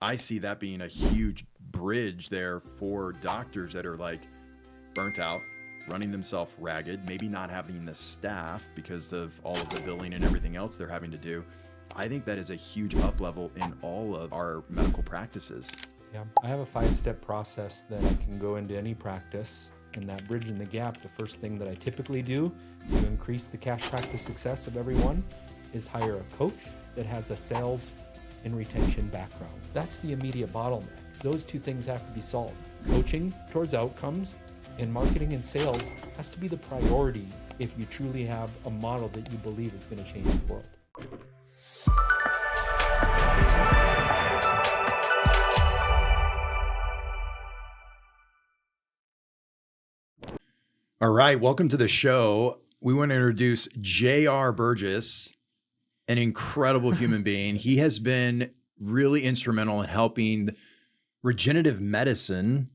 I see that being a huge bridge there for doctors that are like burnt out, running themselves ragged, maybe not having the staff because of all of the billing and everything else they're having to do. I think that is a huge up level in all of our medical practices. Yeah, I have a 5-step process that I can go into any practice. And that bridging the gap, the first thing that I typically do to increase the cash practice success of everyone is hire a coach that has a sales and retention background. That's the immediate bottleneck. Those two things have to be solved. Coaching towards outcomes and marketing and sales has to be the priority if you truly have a model that you believe is going to change the world. All right, welcome to the show. We want to introduce J.R. Burgess, an incredible human being. He has been really instrumental in helping regenerative medicine.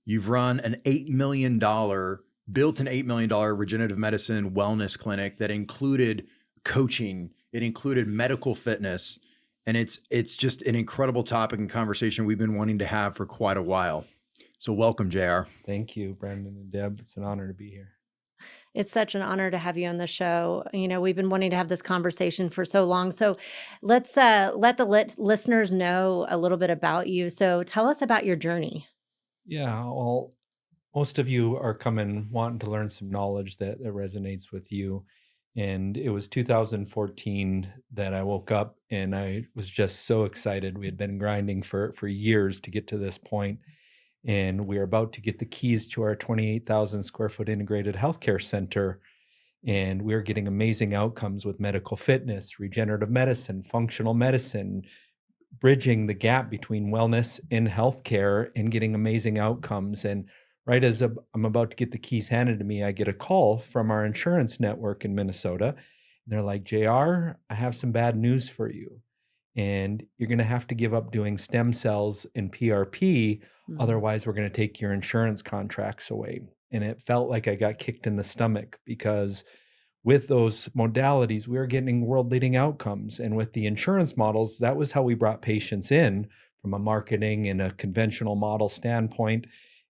You've run an $8 million, built an $8 million regenerative medicine wellness clinic that included coaching. It included medical fitness. And it's just an incredible topic and conversation we've been wanting to have for quite a while. So welcome, JR. Thank you, Brandon and Deb. It's an honor to be here. It's such an honor to have you on the show. You know, we've been wanting to have this conversation for so long. So let's let the listeners know a little bit about you. So tell us about your journey. Yeah, well, most of you are coming wanting to learn some knowledge that resonates with you. And it was 2014 that I woke up and I was just so excited. We had been grinding for years to get to this point. And we are about to get the keys to our 28,000 square foot integrated healthcare center. And we're getting amazing outcomes with medical fitness, regenerative medicine, functional medicine, bridging the gap between wellness and healthcare and getting amazing outcomes. And right as I'm about to get the keys handed to me, I get a call from our insurance network in Minnesota. And they're like, JR, I have some bad news for you. And you're going to have to give up doing stem cells and PRP. Otherwise, we're going to take your insurance contracts away. And it felt like I got kicked in the stomach because with those modalities, we were getting world-leading outcomes. And with the insurance models, that was how we brought patients in from a marketing and a conventional model standpoint.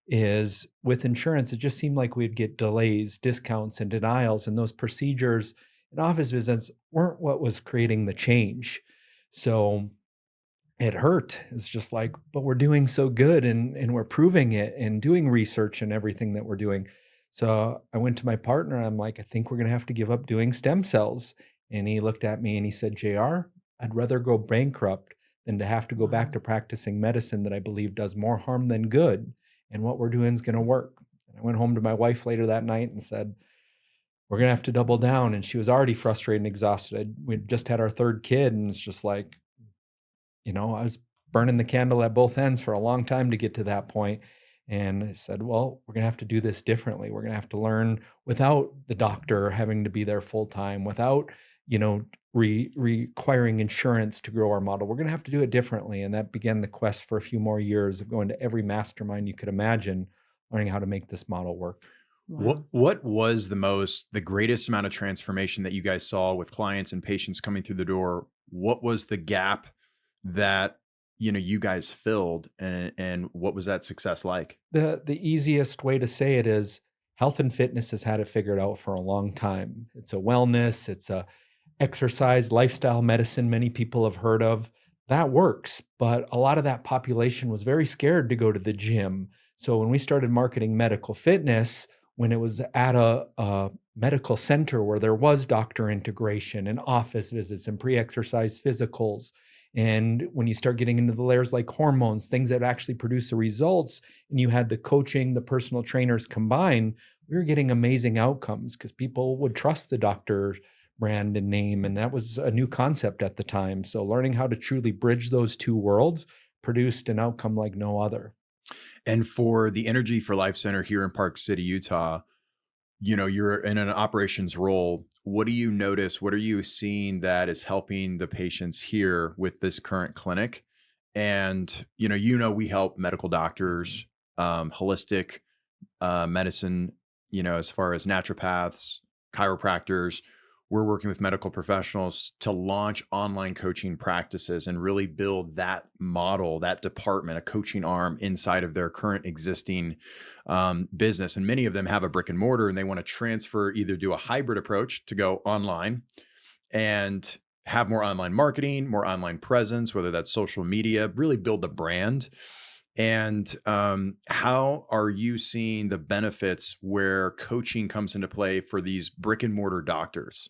Is with insurance, it just seemed like we'd get delays, discounts, and denials. And those procedures and office visits weren't what was creating the change. So it hurt. It's just like, but we're doing so good and we're proving it and doing research and everything that we're doing. So I went to my partner. I'm like, I think we're going to have to give up doing stem cells. And he looked at me and he said, JR, I'd rather go bankrupt than to have to go back to practicing medicine that I believe does more harm than good. And what we're doing is going to work. And I went home to my wife later that night and said, we're going to have to double down. And she was already frustrated and exhausted. We'd just had our third kid. And it's just like, you know, I was burning the candle at both ends for a long time to get to that point. And I said, well, we're going to have to do this differently. We're going to have to learn without the doctor having to be there full time, without, you know, requiring insurance to grow our model. We're going to have to do it differently. And that began the quest for a few more years of going to every mastermind you could imagine, learning how to make this model work. Wow. What was the greatest amount of transformation that you guys saw with clients and patients coming through the door? What was the gap that, you know, you guys filled, and what was that success like? The easiest way to say it is health and fitness has had it figured out for a long time. It's a wellness, it's a exercise, lifestyle medicine many people have heard of. That works, but a lot of that population was very scared to go to the gym. So when we started marketing medical fitness, when it was at a medical center where there was doctor integration and office visits and pre-exercise physicals, and when you start getting into the layers like hormones, things that actually produce the results, and you had the coaching, the personal trainers combined, we were getting amazing outcomes because people would trust the doctor brand and name. And that was a new concept at the time. So learning how to truly bridge those two worlds produced an outcome like no other. And for the Energy for Life Center here in Park City, Utah, you know, you're in an operations role. What do you notice? What are you seeing that is helping the patients here with this current clinic? And, you know, we help medical doctors, holistic medicine, you know, as far as naturopaths, chiropractors. we're working with medical professionals to launch online coaching practices and really build that model, that department, a coaching arm inside of their current existing business. And many of them have a brick and mortar, and they want to transfer, either do a hybrid approach to go online and have more online marketing, more online presence, whether that's social media, really build the brand. And how are you seeing the benefits where coaching comes into play for these brick and mortar doctors?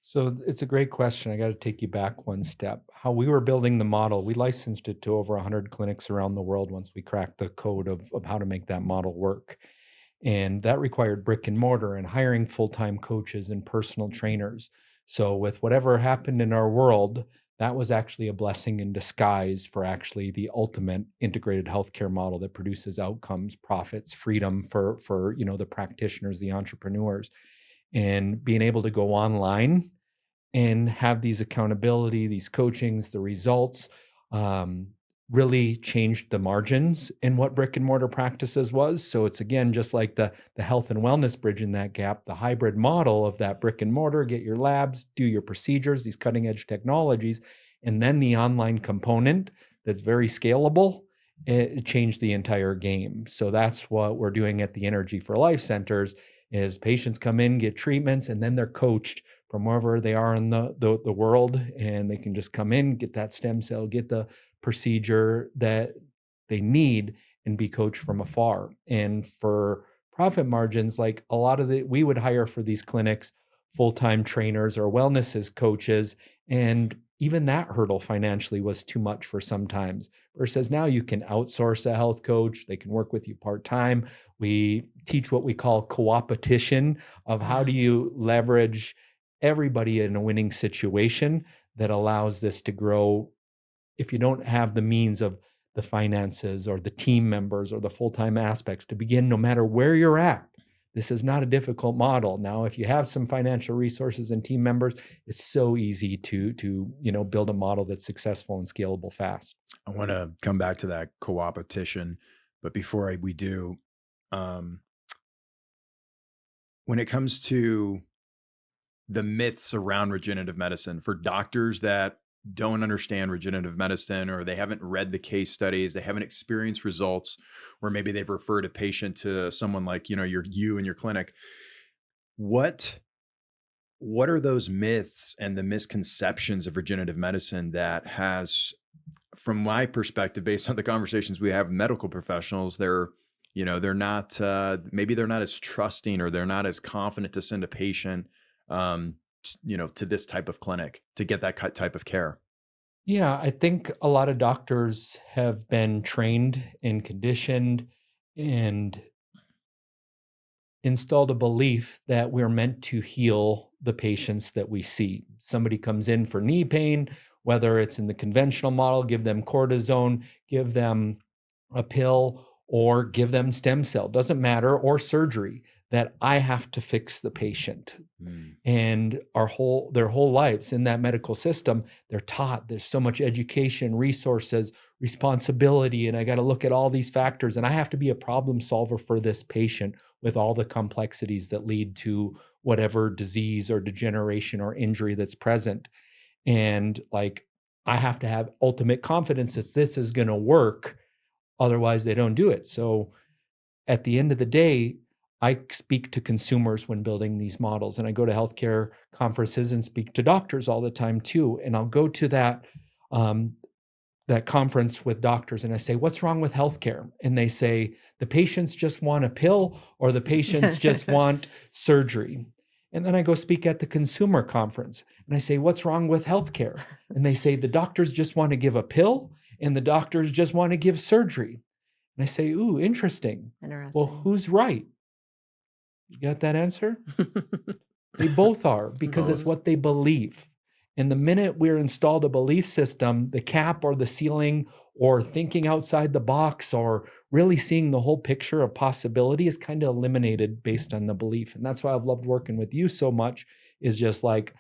So it's a great question. I got to take you back one step. How we were building the model, we licensed it to over 100 clinics around the world once we cracked the code of how to make that model work. And that required brick and mortar and hiring full-time coaches and personal trainers. So with whatever happened in our world, that was actually a blessing in disguise for actually the ultimate integrated healthcare model that produces outcomes, profits, freedom for the practitioners, the entrepreneurs, and being able to go online and have these accountability, these coachings, the results, really changed the margins in what brick and mortar practices was. So it's, again, just like the health and wellness bridge in that gap, the hybrid model of that brick and mortar, get your labs, do your procedures, these cutting edge technologies, and then the online component that's very scalable. It changed the entire game. So that's what we're doing at the Energy for Life centers is patients come in, get treatments, and then they're coached from wherever they are in the world, and they can just come in, get that stem cell, get the procedure that they need, and be coached from afar. And for profit margins, like a lot of we would hire for these clinics full-time trainers or wellness as coaches, and even that hurdle financially was too much for sometimes. Versus now you can outsource a health coach, they can work with you part-time. We teach what we call co-opetition of how do you leverage everybody in a winning situation that allows this to grow. If you don't have the means of the finances or the team members or the full-time aspects to begin, no matter where you're at, this is not a difficult model. Now, if you have some financial resources and team members, it's so easy to build a model that's successful and scalable fast. I want to come back to that co-opetition, but before we do, when it comes to the myths around regenerative medicine for doctors that don't understand regenerative medicine, or they haven't read the case studies, they haven't experienced results, or maybe they've referred a patient to someone like, you in your clinic. What are those myths and the misconceptions of regenerative medicine that has, from my perspective, based on the conversations we have with medical professionals, they're not, maybe they're not as trusting, or they're not as confident to send a patient to this type of clinic to get that type of care? Yeah, I think a lot of doctors have been trained and conditioned and installed a belief that we're meant to heal the patients that we see. Somebody comes in for knee pain, whether it's in the conventional model, give them cortisone, give them a pill, or give them stem cell, doesn't matter, or surgery, that I have to fix the patient. And their whole lives in that medical system, they're taught there's so much education, resources, responsibility, and I got to look at all these factors, and I have to be a problem solver for this patient with all the complexities that lead to whatever disease or degeneration or injury that's present. And like, I have to have ultimate confidence that this is going to work. Otherwise, they don't do it. So at the end of the day, I speak to consumers when building these models, and I go to healthcare conferences and speak to doctors all the time too. And I'll go to that conference with doctors and I say, what's wrong with healthcare? And they say, the patients just want a pill, or the patients just want surgery. And then I go speak at the consumer conference and I say, what's wrong with healthcare? And they say, the doctors just want to give a pill, and the doctors just want to give surgery. And I say, ooh, interesting. Well, who's right? You got that answer? They both are, because it's what they believe. And the minute we're installed a belief system, the cap or the ceiling, or thinking outside the box, or really seeing the whole picture of possibility, is kind of eliminated based on the belief. And that's why I've loved working with you so much, is just like,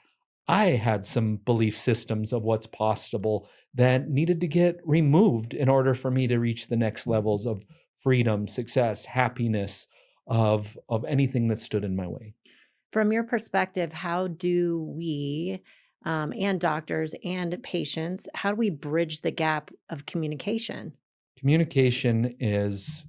I had some belief systems of what's possible that needed to get removed in order for me to reach the next levels of freedom, success, happiness, of anything that stood in my way. From your perspective, how do we, and doctors and patients, how do we bridge the gap of communication? Communication is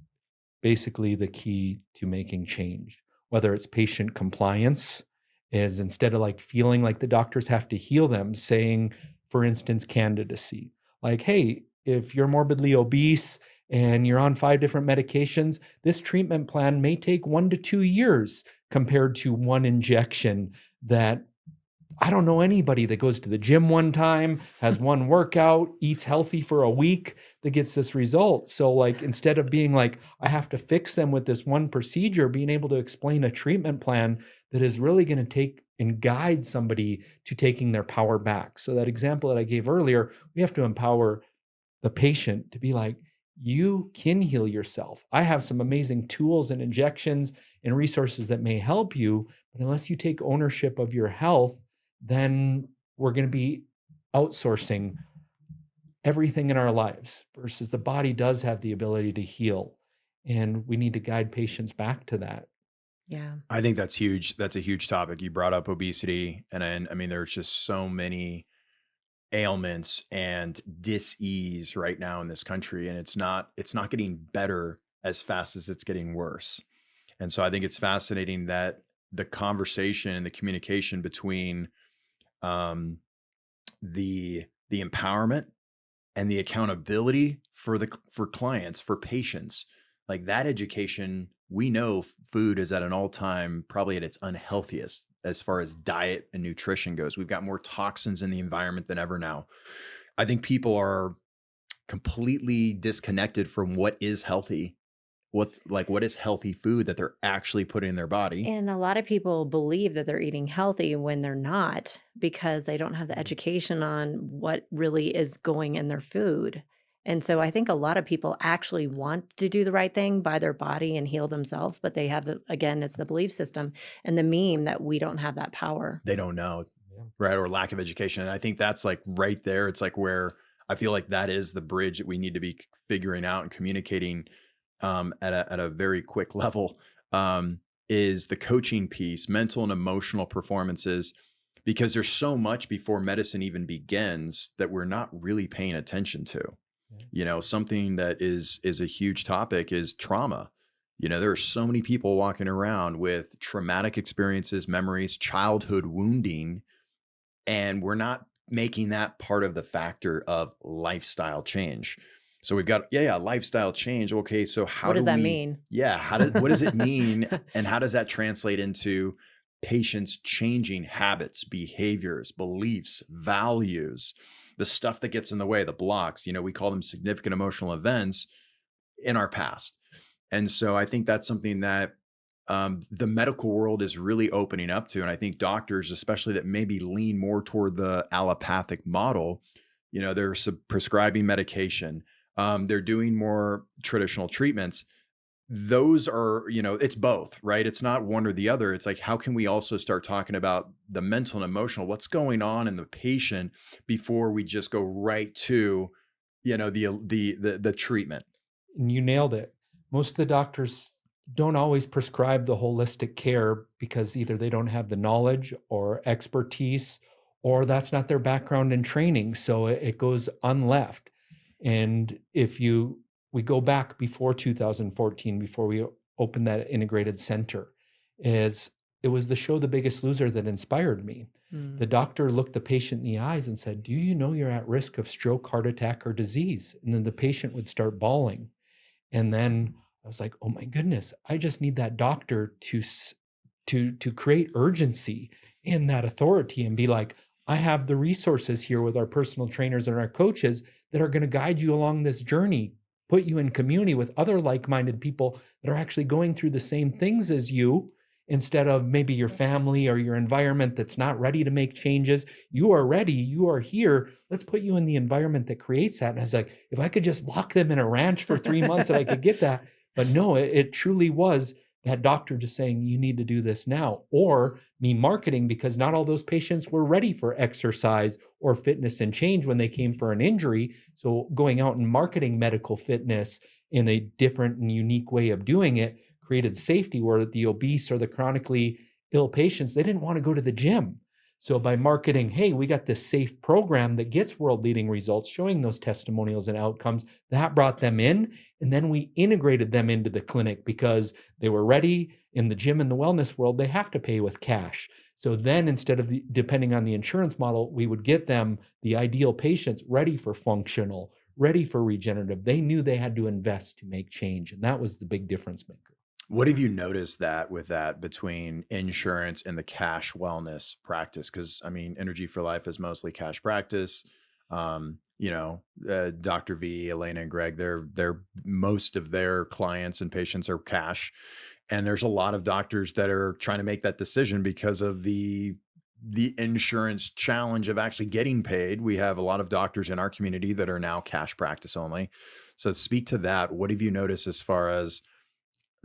basically the key to making change, whether it's patient compliance, is instead of like feeling like the doctors have to heal them, saying, for instance, candidacy, like, hey, if you're morbidly obese and you're on 5 different medications, this treatment plan may take 1 to 2 years compared to one injection that I don't know anybody that goes to the gym one time, has one workout, eats healthy for a week that gets this result. So like instead of being like, I have to fix them with this one procedure, being able to explain a treatment plan that is really going to take and guide somebody to taking their power back. So that example that I gave earlier, we have to empower the patient to be like, you can heal yourself. I have some amazing tools and injections and resources that may help you, but unless you take ownership of your health, then we're going to be outsourcing everything in our lives versus the body does have the ability to heal. And we need to guide patients back to that. Yeah. I think that's huge. That's a huge topic. You brought up obesity. And I mean, there's just so many ailments and dis-ease right now in this country. And it's not getting better as fast as it's getting worse. And so I think it's fascinating that the conversation and the communication between the empowerment and the accountability for clients, for patients, like that education, we know food is at an all-time, probably at its unhealthiest as far as diet and nutrition goes. We've got more toxins in the environment than ever now. I think people are completely disconnected from what is healthy, what is healthy food that they're actually putting in their body. And a lot of people believe that they're eating healthy when they're not because they don't have the education on what really is going in their food. And so I think a lot of people actually want to do the right thing by their body and heal themselves, but they have again, it's the belief system and the meme that we don't have that power. They don't know, Yeah. right? Or lack of education. And I think that's like right there. It's like where I feel like that is the bridge that we need to be figuring out and communicating at a very quick level, is the coaching piece, mental and emotional performances, because there's so much before medicine even begins that we're not really paying attention to. You know, something that is a huge topic is trauma. You know, there are so many people walking around with traumatic experiences, memories, childhood wounding, and we're not making that part of the factor of lifestyle change. So we've got, lifestyle change. Okay. So what does that mean? Yeah. What does it mean? And how does that translate into patients changing habits, behaviors, beliefs, values, the stuff that gets in the way, the blocks, you know, we call them significant emotional events in our past. And so I think that's something that the medical world is really opening up to. And I think doctors, especially that maybe lean more toward the allopathic model, you know, they're prescribing medication. They're doing more traditional treatments. Those are, you know, it's both, right? It's not one or the other. It's like, how can we also start talking about the mental and emotional, what's going on in the patient before we just go right to, you know, the treatment? And you nailed it. Most of the doctors don't always prescribe the holistic care because either they don't have the knowledge or expertise, or that's not their background and training. So it goes unleft. And if we go back before 2014, before we opened that integrated center, it was the show The Biggest Loser that inspired me. The doctor looked the patient in the eyes and said, do you know you're at risk of stroke, heart attack, or disease? And then the patient would start bawling. And then I was like, oh my goodness, I just need that doctor to create urgency in that authority and be like, I have the resources here with our personal trainers and our coaches that are going to guide you along this journey, put you in community with other like-minded people that are actually going through the same things as you, instead of maybe your family or your environment that's not ready to make changes. You are ready. You are here. Let's put you in the environment that creates that. And I was like, if I could just lock them in a ranch for 3 months and I could get that. But no, it truly was that doctor just saying, you need to do this now, or me marketing, because not all those patients were ready for exercise or fitness and change when they came for an injury. So going out and marketing medical fitness in a different and unique way of doing it created safety, where the obese or the chronically ill patients, they didn't want to go to the gym. So by marketing, hey, we got this safe program that gets world leading results, showing those testimonials and outcomes, that brought them in. And then we integrated them into the clinic because they were ready. In the gym and the wellness world, they have to pay with cash. So then instead of depending on the insurance model, we would get them the ideal patients ready for functional, ready for regenerative. They knew they had to invest to make change. And that was the big difference maker. What have you noticed with that between insurance and the cash wellness practice? Because I mean, Energy for Life is mostly cash practice. Dr. V, Elena, and Greg, they're most of their clients and patients are cash, and there's a lot of doctors that are trying to make that decision because of the insurance challenge of actually getting paid. We have a lot of doctors in our community that are now cash practice only. So speak to that. What have you noticed as far as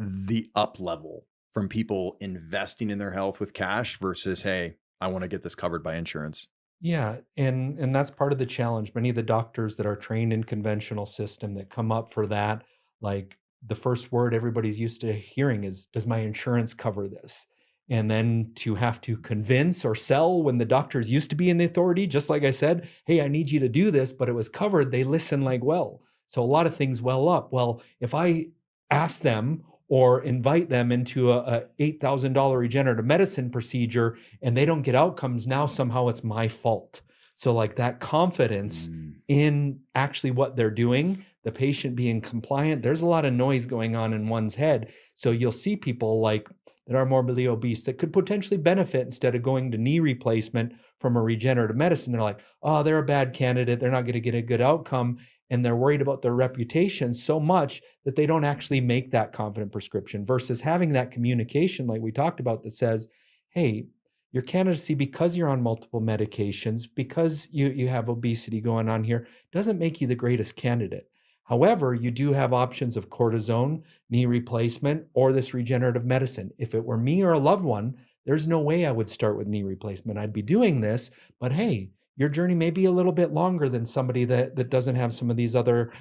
the up level from people investing in their health with cash versus, hey, I want to get this covered by insurance? Yeah, and that's part of the challenge. Many of the doctors that are trained in conventional system that come up for that, like the first word everybody's used to hearing is, does my insurance cover this? And then to have to convince or sell when the doctors used to be in the authority, just like I said, hey, I need you to do this, but it was covered, they listen like, well. So a lot of things well up. Well, if I ask them or invite them into a $8,000 regenerative medicine procedure and they don't get outcomes, now somehow it's my fault. So like that confidence in actually what they're doing, the patient being compliant, there's a lot of noise going on in one's head. So you'll see people like that are morbidly obese that could potentially benefit instead of going to knee replacement from a regenerative medicine. They're like, oh, they're a bad candidate. They're not going to get a good outcome. And they're worried about their reputation so much that they don't actually make that confident prescription versus having that communication like we talked about that says, hey, your candidacy, because you're on multiple medications, because you have obesity going on here, doesn't make you the greatest candidate. However, you do have options of cortisone, knee replacement, or this regenerative medicine. If it were me or a loved one, there's no way I would start with knee replacement. I'd be doing this, but hey, your journey may be a little bit longer than somebody that doesn't have some of these other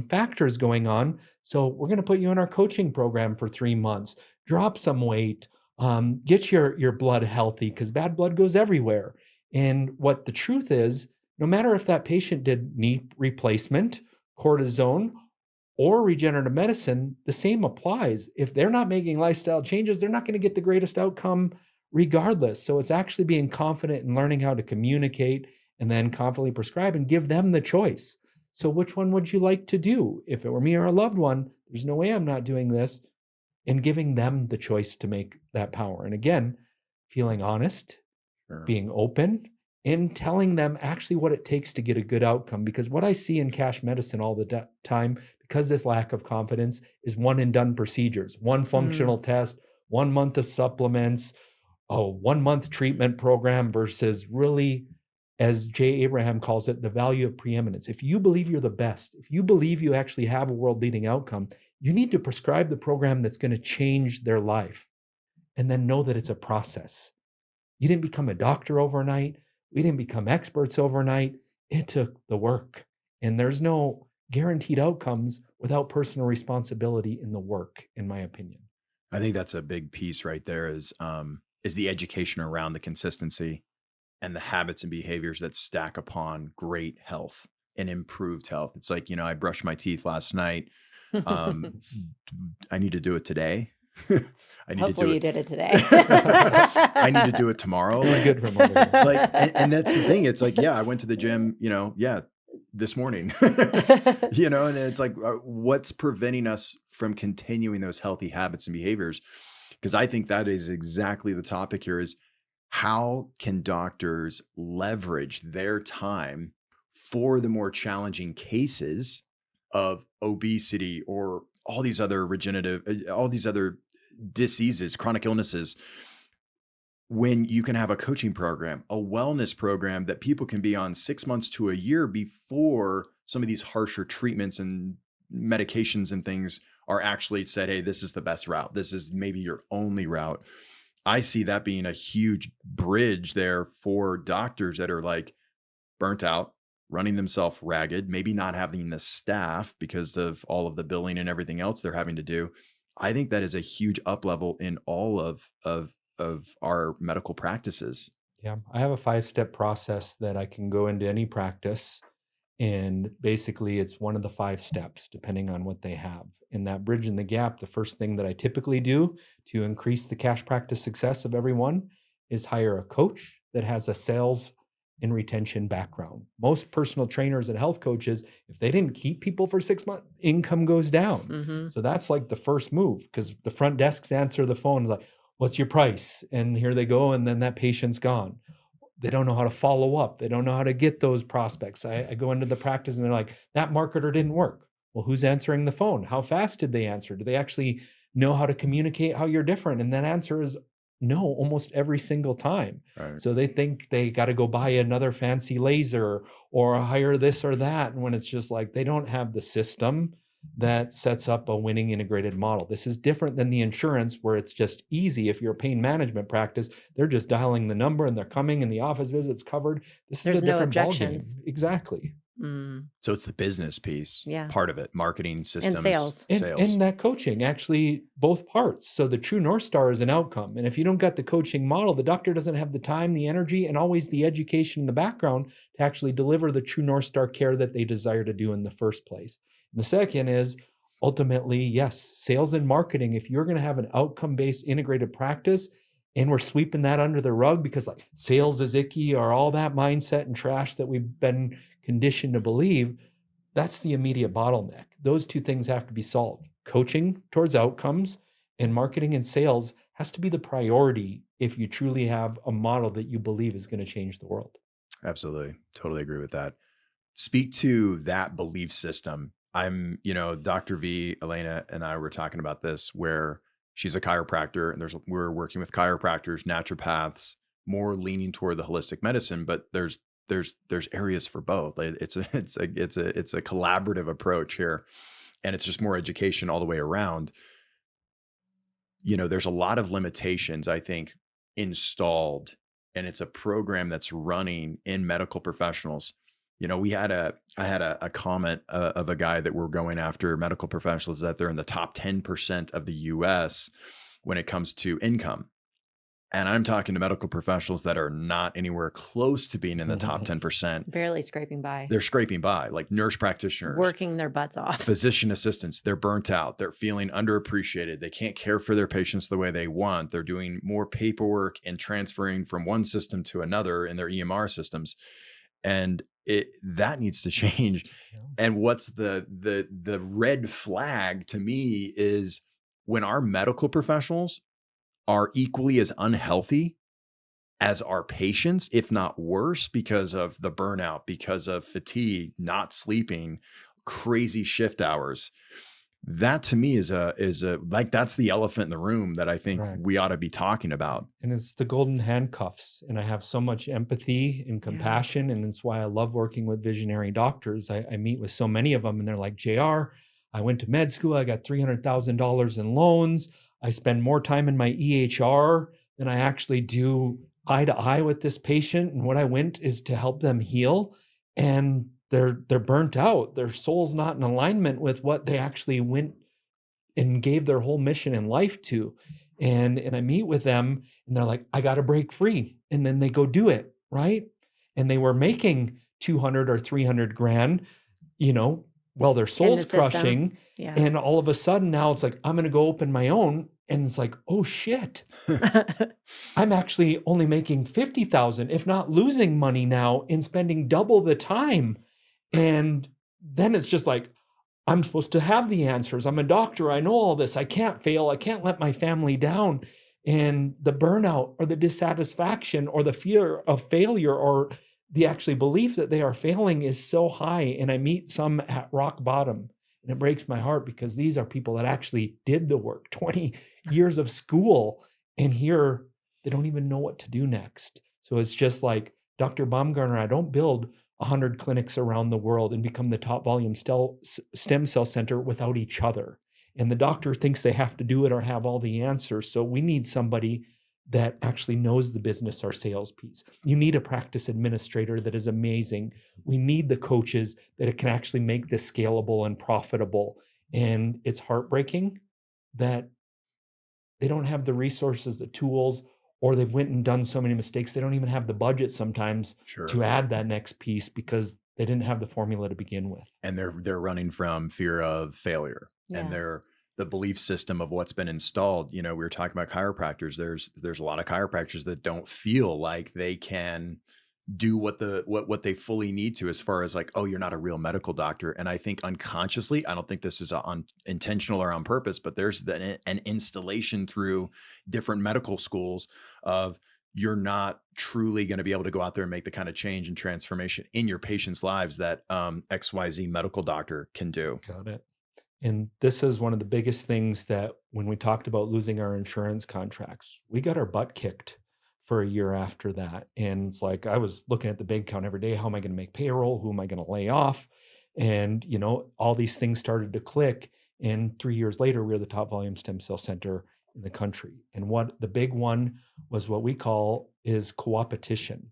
factors going on. So we're going to put you in our coaching program for 3 months, drop some weight, get your blood healthy because bad blood goes everywhere. And what the truth is, no matter if that patient did knee replacement, cortisone, or regenerative medicine, the same applies. If they're not making lifestyle changes, they're not going to get the greatest outcome regardless. So it's actually being confident and learning how to communicate and then confidently prescribe and give them the choice. So which one would you like to do? If it were me or a loved one, there's no way I'm not doing this, and giving them the choice to make that power. And again, feeling honest, being open, and telling them actually what it takes to get a good outcome. Because what I see in cash medicine all the time, because this lack of confidence, is one and done procedures, one functional test, 1 month of supplements, a 1 month treatment program versus really, as Jay Abraham calls it, the value of preeminence. If you believe you're the best, if you believe you actually have a world leading outcome, you need to prescribe the program that's going to change their life and then know that it's a process. You didn't become a doctor overnight. We didn't become experts overnight. It took the work, and there's no guaranteed outcomes without personal responsibility in the work, in my opinion. I think that's a big piece right there is the education around the consistency and the habits and behaviors that stack upon great health and improved health. It's like, I brushed my teeth last night. I need to do it today. Hopefully you did it today. I need to do it tomorrow. It's good for motivation. And that's the thing. It's like, I went to the gym, this morning, and it's like, what's preventing us from continuing those healthy habits and behaviors? Because I think that is exactly the topic here is how can doctors leverage their time for the more challenging cases of obesity or all these other all these other diseases, chronic illnesses, when you can have a coaching program, a wellness program that people can be on 6 months to a year before some of these harsher treatments and medications and things are actually said, hey, this is the best route. This is maybe your only route. I see that being a huge bridge there for doctors that are like burnt out, running themselves ragged, maybe not having the staff because of all of the billing and everything else they're having to do. I think that is a huge up level in all of of our medical practices. Yeah, I have a 5-step process that I can go into any practice. And basically, it's one of the 5 steps, depending on what they have. In that bridging the gap, the first thing that I typically do to increase the cash practice success of everyone is hire a coach that has a sales and retention background. Most personal trainers and health coaches, if they didn't keep people for 6 months, income goes down. Mm-hmm. So that's like the first move, because the front desks answer the phone like, what's your price? And here they go. And then that patient's gone. They don't know how to follow up. They don't know how to get those prospects. I go into the practice and they're like, that marketer didn't work. Well, who's answering the phone? How fast did they answer? Do they actually know how to communicate how you're different? And that answer is no, almost every single time. Right. So they think they got to go buy another fancy laser or hire this or that. And when it's just like, they don't have the system that sets up a winning integrated model. This is different than the insurance, where it's just easy. If you're a pain management practice, they're just dialing the number and they're coming and the office visit's covered. This There's is a no different ballgame. objections. Exactly. Mm. So it's the business piece, part of it, marketing systems, sales. And that coaching, actually both parts. So the true North Star is an outcome. And if you don't got the coaching model, the doctor doesn't have the time, the energy, and always the education in the background to actually deliver the true North Star care that they desire to do in the first place. And the second is ultimately, yes, sales and marketing. If you're going to have an outcome-based integrated practice, and we're sweeping that under the rug because like sales is icky or all that mindset and trash that we've been conditioned to believe, that's the immediate bottleneck. Those 2 things have to be solved. Coaching towards outcomes and marketing and sales has to be the priority if you truly have a model that you believe is going to change the world. Absolutely. Totally agree with that. Speak to that belief system. Dr. V, Elena, and I were talking about this, where she's a chiropractor, and we're working with chiropractors, naturopaths, more leaning toward the holistic medicine, but there's areas for both. It's a collaborative approach here, and it's just more education all the way around. There's a lot of limitations, I think, installed, and it's a program that's running in medical professionals. I had a comment of a guy that we're going after medical professionals that they're in the top 10% of the US when it comes to income. And I'm talking to medical professionals that are not anywhere close to being in the top 10%. Barely scraping by. They're scraping by, like nurse practitioners. Working their butts off. Physician assistants, they're burnt out. They're feeling underappreciated. They can't care for their patients the way they want. They're doing more paperwork and transferring from one system to another in their EMR systems. And that needs to change. Yeah. And what's the red flag to me is when our medical professionals are equally as unhealthy as our patients, if not worse, because of the burnout, because of fatigue, not sleeping, crazy shift hours. That to me is that's the elephant in the room that I think we ought to be talking about. And it's the golden handcuffs. And I have so much empathy and compassion. And it's why I love working with visionary doctors. I meet with so many of them and they're like, JR, I went to med school. I got $300,000 in loans. I spend more time in my EHR than I actually do eye to eye with this patient. And what I went is to help them heal. And they're burnt out. Their soul's not in alignment with what they actually went and gave their whole mission in life to. And I meet with them and they're like, I got to break free. And then they go do it. Right. And they were making 200 or 300 grand, well, their soul's crushing. Yeah. And all of a sudden now it's like, I'm going to go open my own. And it's like, oh shit, I'm actually only making 50,000, if not losing money now and spending double the time. And then it's just like, I'm supposed to have the answers. I'm a doctor. I know all this. I can't fail. I can't let my family down. And the burnout or the dissatisfaction or the fear of failure or the actually belief that they are failing is so high. And I meet some at rock bottom. And it breaks my heart because these are people that actually did the work, 20 years of school. And here they don't even know what to do next. So it's just like, Dr. Baumgartner, I don't build 100 clinics around the world and become the top volume stem cell center without each other. And the doctor thinks they have to do it or have all the answers. So we need somebody that actually knows the business or sales piece. You need a practice administrator that is amazing. We need the coaches that can actually make this scalable and profitable. And it's heartbreaking that they don't have the resources, the tools, or they've went and done so many mistakes, they don't even have the budget sometimes Sure. to add that next piece because they didn't have the formula to begin with. And they're running from fear of failure and Yeah. the belief system of what's been installed. We were talking about chiropractors. There's a lot of chiropractors that don't feel like they can do what they fully need to, as far as like, oh, you're not a real medical doctor. And I think unconsciously, I don't think this is intentional or on purpose, but there's an installation through different medical schools of, you're not truly going to be able to go out there and make the kind of change and transformation in your patients' lives that XYZ medical doctor can do. Got it. And this is one of the biggest things that when we talked about losing our insurance contracts, we got our butt kicked for a year after that. And it's like, I was looking at the bank account every day. How am I going to make payroll? Who am I going to lay off? And, all these things started to click. And 3 years later, we were the top volume stem cell center in the country. And what the big one was, what we call is co-opetition.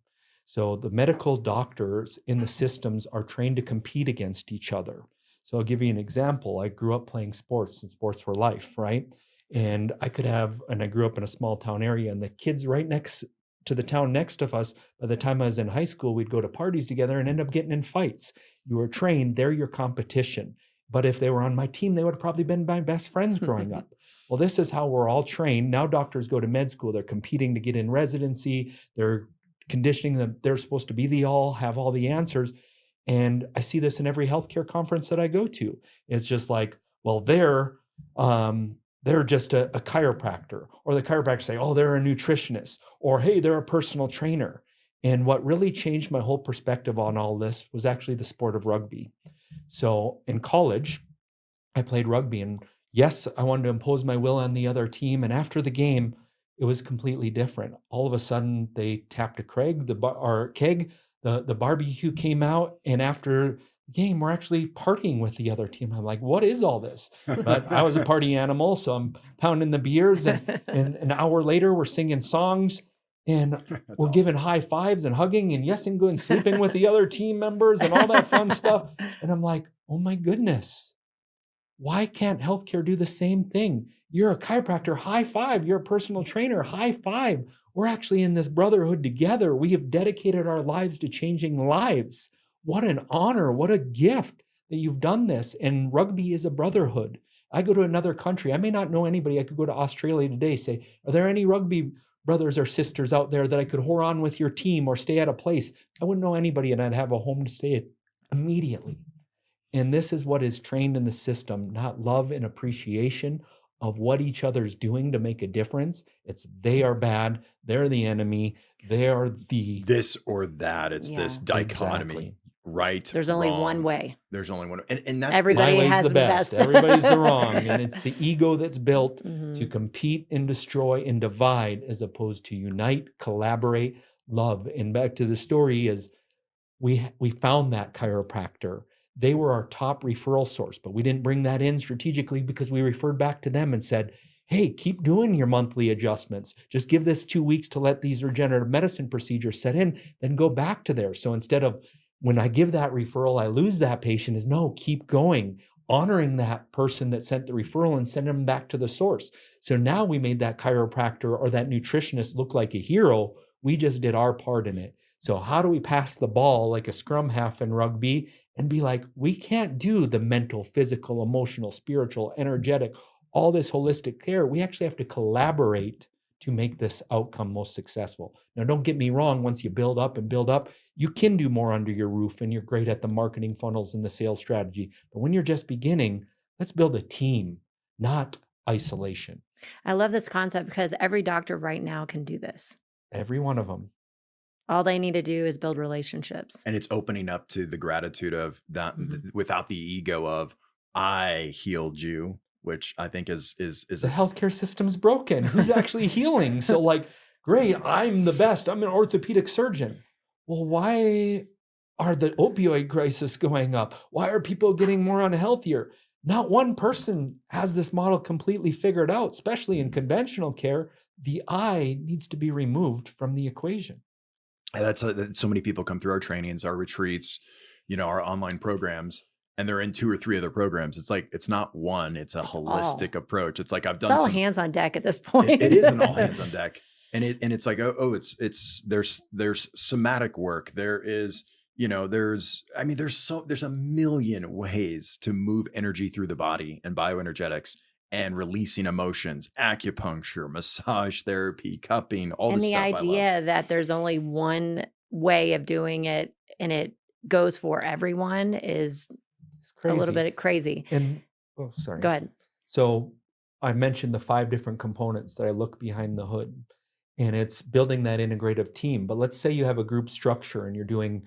So the medical doctors in the systems are trained to compete against each other. So I'll give you an example. I grew up playing sports, and sports were life, right? And I grew up in a small town area, and the kids right next to the town next to us, by the time I was in high school, we'd go to parties together and end up getting in fights. You were trained, they're your competition. But if they were on my team, they would have probably been my best friends growing up. Well, this is how we're all trained. Now doctors go to med school. They're competing to get in residency. They're conditioning them. They're supposed to be have all the answers. And I see this in every healthcare conference that I go to. It's just like, well, they're just a chiropractor, or the chiropractor say, oh, they're a nutritionist, or hey, they're a personal trainer. And what really changed my whole perspective on all this was actually the sport of rugby. So in college, I played rugby, and yes, I wanted to impose my will on the other team. And after the game, it was completely different. All of a sudden, they tapped a keg, the barbecue came out, and after the game, we're actually partying with the other team. I'm like, what is all this? But I was a party animal, so I'm pounding the beers, and an hour later, we're singing songs, and we're awesome. giving high fives and hugging and yes and going sleeping with the other team members and all that fun stuff. And I'm like, oh my goodness, why can't healthcare do the same thing? You're a chiropractor, high five. You're a personal trainer, high five. We're actually in this brotherhood together. We have dedicated our lives to changing lives. What an honor, what a gift that you've done this. And rugby is a brotherhood. I go to another country. I may not know anybody. I could go to Australia today, say, are there any rugby brothers or sisters out there that I could whore on with your team or stay at a place? I wouldn't know anybody, and I'd have a home to stay at immediately. And this is what is trained in the system, not love and appreciation of what each other's doing to make a difference. It's they are bad, they're the enemy, they are the this or that. It's this dichotomy. Exactly. Right. There's only wrong. one way. There's only one. And that's Everybody my way's has the the best. best. Everybody's the wrong. And it's the ego that's built Mhm. to compete and destroy and divide, as opposed to unite, collaborate, love. And back to the story is we found that chiropractor. They were our top referral source, but we didn't bring that in strategically because we referred back to them and said, hey, keep doing your monthly adjustments. Just give this 2 weeks to let these regenerative medicine procedures set in, then go back to there. So instead of when I give that referral, I lose that patient, is no, keep going, honoring that person that sent the referral and send them back to the source. So now we made that chiropractor or that nutritionist look like a hero. We just did our part in it. So how do we pass the ball like a scrum half in rugby and be like, we can't do the mental, physical, emotional, spiritual, energetic, all this holistic care. We actually have to collaborate to make this outcome most successful. Now, don't get me wrong. Once you build up, you can do more under your roof and you're great at the marketing funnels and the sales strategy. But when you're just beginning, let's build a team, not isolation. I love this concept because every doctor right now can do this. Every one of them. All they need to do is build relationships. And it's opening up to the gratitude of that without the ego of I healed you, which I think is the healthcare system's broken. Who's actually healing? So like, great, I'm the best. I'm an orthopedic surgeon. Well, why are the opioid crisis going up? Why are people getting more unhealthier? Not one person has this model completely figured out, especially in conventional care. The I needs to be removed from the equation. And that's so many people come through our trainings, our retreats, our online programs, and they're in 2 or 3 other programs. It's like, it's not one, it's a holistic approach. It's like, it's all hands on deck at this point. It is an all hands on deck. And it's like, it's there's somatic work. There is, there's a million ways to move energy through the body and bioenergetics and releasing emotions, acupuncture, massage therapy, cupping, all And this the stuff I love. idea that there's only one way of doing it and it goes for everyone is It's a little crazy. bit crazy. And oh, sorry. Go ahead. So I mentioned the 5 different components that I look behind the hood, and it's building that integrative team. But let's say you have a group structure and you're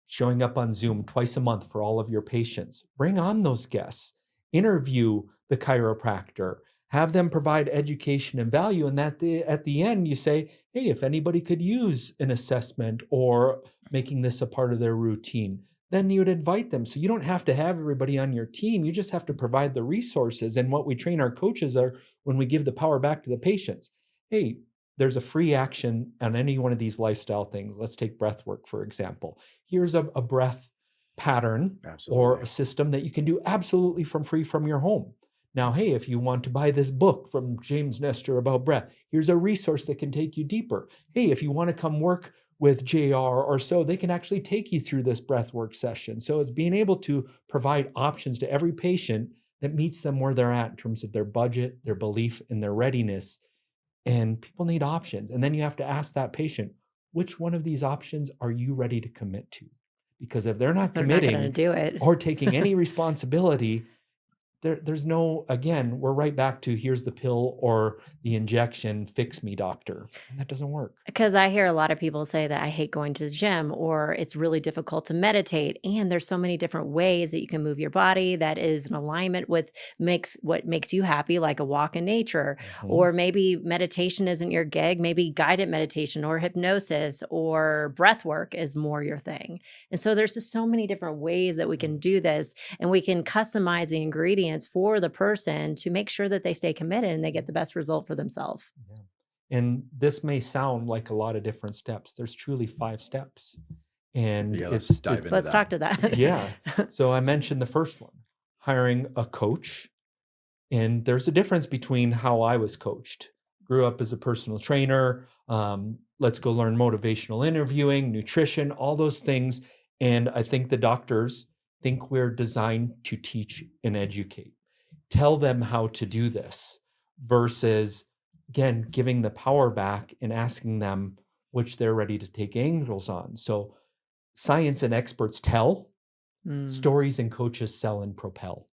showing up on Zoom twice a month for all of your patients. Bring on those guests, interview the chiropractor, have them provide education and value. And at the end, you say, hey, if anybody could use an assessment or making this a part of their routine, then you would invite them. So you don't have to have everybody on your team. You just have to provide the resources. And what we train our coaches are when we give the power back to the patients. Hey, there's a free action on any one of these lifestyle things. Let's take breath work, for example. Here's a breath pattern or a system that you can do absolutely free from your home. Now, hey, if you want to buy this book from James Nestor about breath, here's a resource that can take you deeper. Hey, if you want to come work with JR or so, they can actually take you through this breathwork session. So it's being able to provide options to every patient that meets them where they're at in terms of their budget, their belief, and their readiness. And people need options. And then you have to ask that patient, which one of these options are you ready to commit to? Because if they're not They're not committing going to do it. or taking any responsibility, there's no, again, we're right back to here's the pill or the injection, fix me, doctor. And that doesn't work. Because I hear a lot of people say that I hate going to the gym or it's really difficult to meditate. And there's so many different ways that you can move your body that is in alignment with what makes you happy, like a walk in nature. Or maybe meditation isn't your gig, maybe guided meditation or hypnosis or breath work is more your thing. And so there's just so many different ways that we can do this, and we can customize the ingredients for the person to make sure that they stay committed and they get the best result for themselves. Yeah. And this may sound like a lot of different steps. There's truly 5 steps. And let's dive into let's that. talk to that. Yeah. So I mentioned the first one, hiring a coach. And there's a difference between how I was coached. Grew up as a personal trainer. Let's go learn motivational interviewing, nutrition, all those things. And I think the doctors think we're designed to teach and educate. Tell them how to do this versus, again, giving the power back and asking them which they're ready to take angles on. So science and experts tell, stories and coaches sell and propel.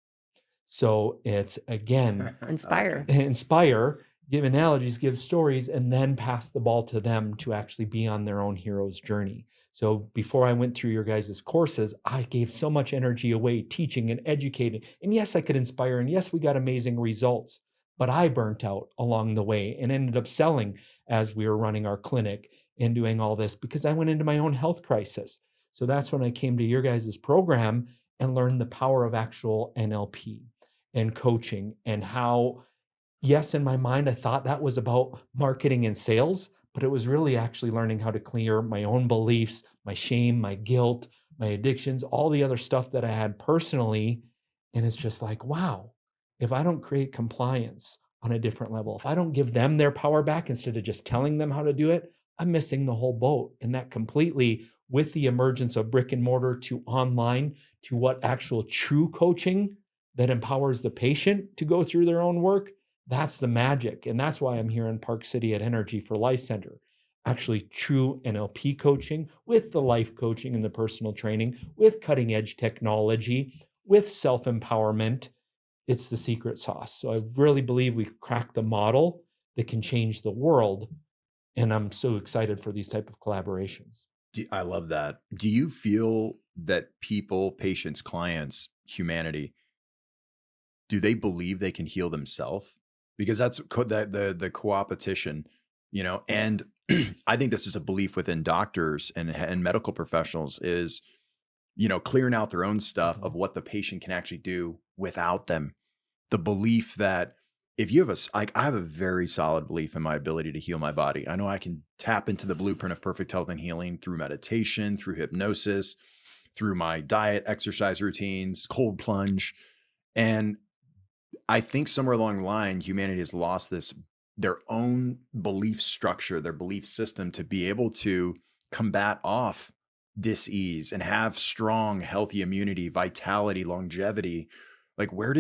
So it's, again, inspire, give analogies, give stories, and then pass the ball to them to actually be on their own hero's journey. So before I went through your guys' courses, I gave so much energy away teaching and educating. And yes, I could inspire. And yes, we got amazing results. But I burnt out along the way and ended up selling as we were running our clinic and doing all this because I went into my own health crisis. So that's when I came to your guys' program and learned the power of actual NLP and coaching and how, yes, in my mind, I thought that was about marketing and sales, but it was really actually learning how to clear my own beliefs, my shame, my guilt, my addictions, all the other stuff that I had personally. And it's just like, wow, if I don't create compliance on a different level, if I don't give them their power back instead of just telling them how to do it, I'm missing the whole boat. And that completely, with the emergence of brick and mortar to online to what actual true coaching that empowers the patient to go through their own work, that's the magic. And that's why I'm here in Park City at Energy for Life Center. Actually, true NLP coaching with the life coaching and the personal training, with cutting edge technology, with self-empowerment. It's the secret sauce. So I really believe we cracked the model that can change the world. And I'm so excited for these type of collaborations. I love that. Do you feel that people, patients, clients, humanity, do they believe they can heal themselves? Because that's the co-opetition, and I think this is a belief within doctors and medical professionals is, clearing out their own stuff of what the patient can actually do without them. The belief that if you have I have a very solid belief in my ability to heal my body. I know I can tap into the blueprint of perfect health and healing through meditation, through hypnosis, through my diet, exercise routines, cold plunge. And I think somewhere along the line, humanity has lost this their own belief structure, their belief system to be able to combat off dis-ease and have strong, healthy immunity, vitality, longevity. Like, where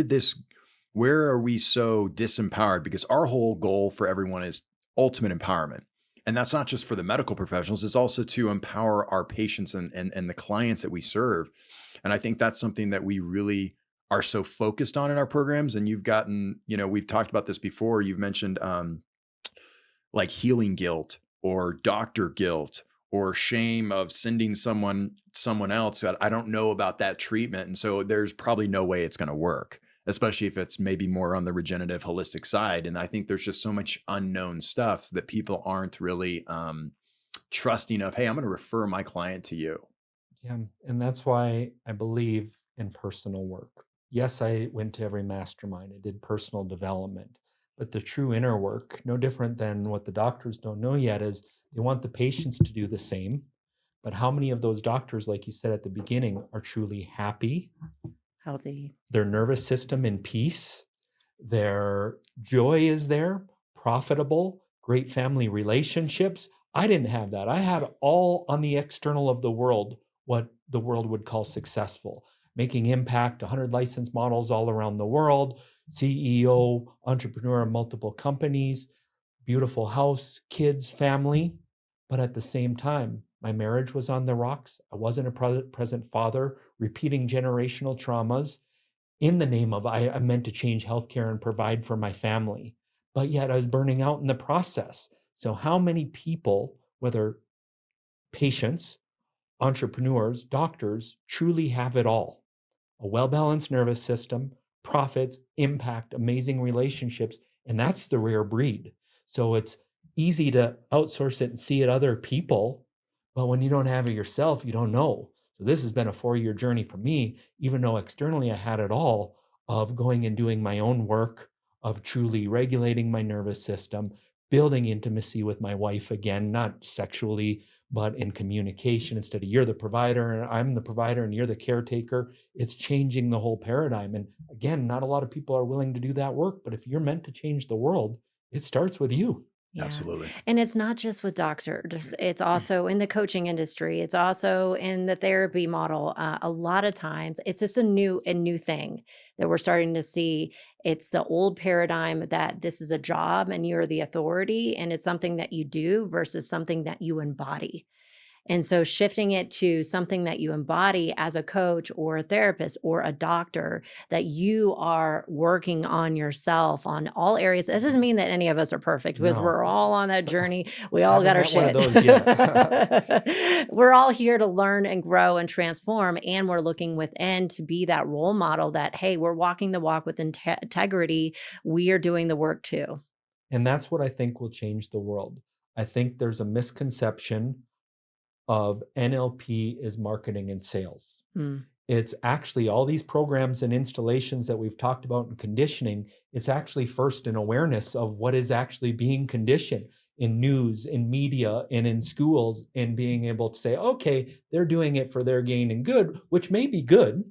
are we so disempowered? Because our whole goal for everyone is ultimate empowerment. And that's not just for the medical professionals, it's also to empower our patients and the clients that we serve. And I think that's something that we really are so focused on in our programs. And you've gotten, we've talked about this before. You've mentioned like healing guilt or doctor guilt or shame of sending someone else that I don't know about that treatment. And so there's probably no way it's going to work, especially if it's maybe more on the regenerative holistic side. And I think there's just so much unknown stuff that people aren't really trusting of, hey, I'm going to refer my client to you. Yeah. And that's why I believe in personal work. Yes, I went to every mastermind. I did personal development. But the true inner work, no different than what the doctors don't know yet, is they want the patients to do the same. But how many of those doctors, like you said at the beginning, are truly happy, Healthy. their nervous system in peace, their joy is there, profitable, great family relationships? I didn't have that. I had all on the external of the world, what the world would call successful, making impact, 100 licensed models all around the world, CEO, entrepreneur of multiple companies, beautiful house, kids, family. But at the same time, my marriage was on the rocks. I wasn't a present father, repeating generational traumas in the name of I meant to change healthcare and provide for my family. But yet I was burning out in the process. So how many people, whether patients, entrepreneurs, doctors, truly have it all? A well-balanced nervous system, profits, impact, amazing relationships, and that's the rare breed. So it's easy to outsource it and see it other people, but when you don't have it yourself, you don't know. So this has been a 4-year journey for me, even though externally I had it all, of going and doing my own work, of truly regulating my nervous system, building intimacy with my wife again, not sexually, but in communication. Instead of you're the provider and I'm the provider and you're the caretaker, it's changing the whole paradigm. And again, not a lot of people are willing to do that work, but if you're meant to change the world, it starts with you. Yeah. Absolutely. And it's not just with doctors, it's also in the coaching industry. It's also in the therapy model. A lot of times it's just a new thing that we're starting to see. It's the old paradigm that this is a job and you're the authority and it's something that you do versus something that you embody. And so shifting it to something that you embody as a coach or a therapist or a doctor, that you are working on yourself on all areas. That doesn't mean that any of us are perfect because No. we're all on that journey. We all got our Haven't met one shit. of those yet. We're all here to learn and grow and transform. And we're looking within to be that role model that, hey, we're walking the walk with integrity. We are doing the work too. And that's what I think will change the world. I think there's a misconception of NLP is marketing and sales. It's actually all these programs and installations that we've talked about in conditioning. It's actually first an awareness of what is actually being conditioned in news, in media, and in schools, and being able to say, okay, they're doing it for their gain and good, which may be good,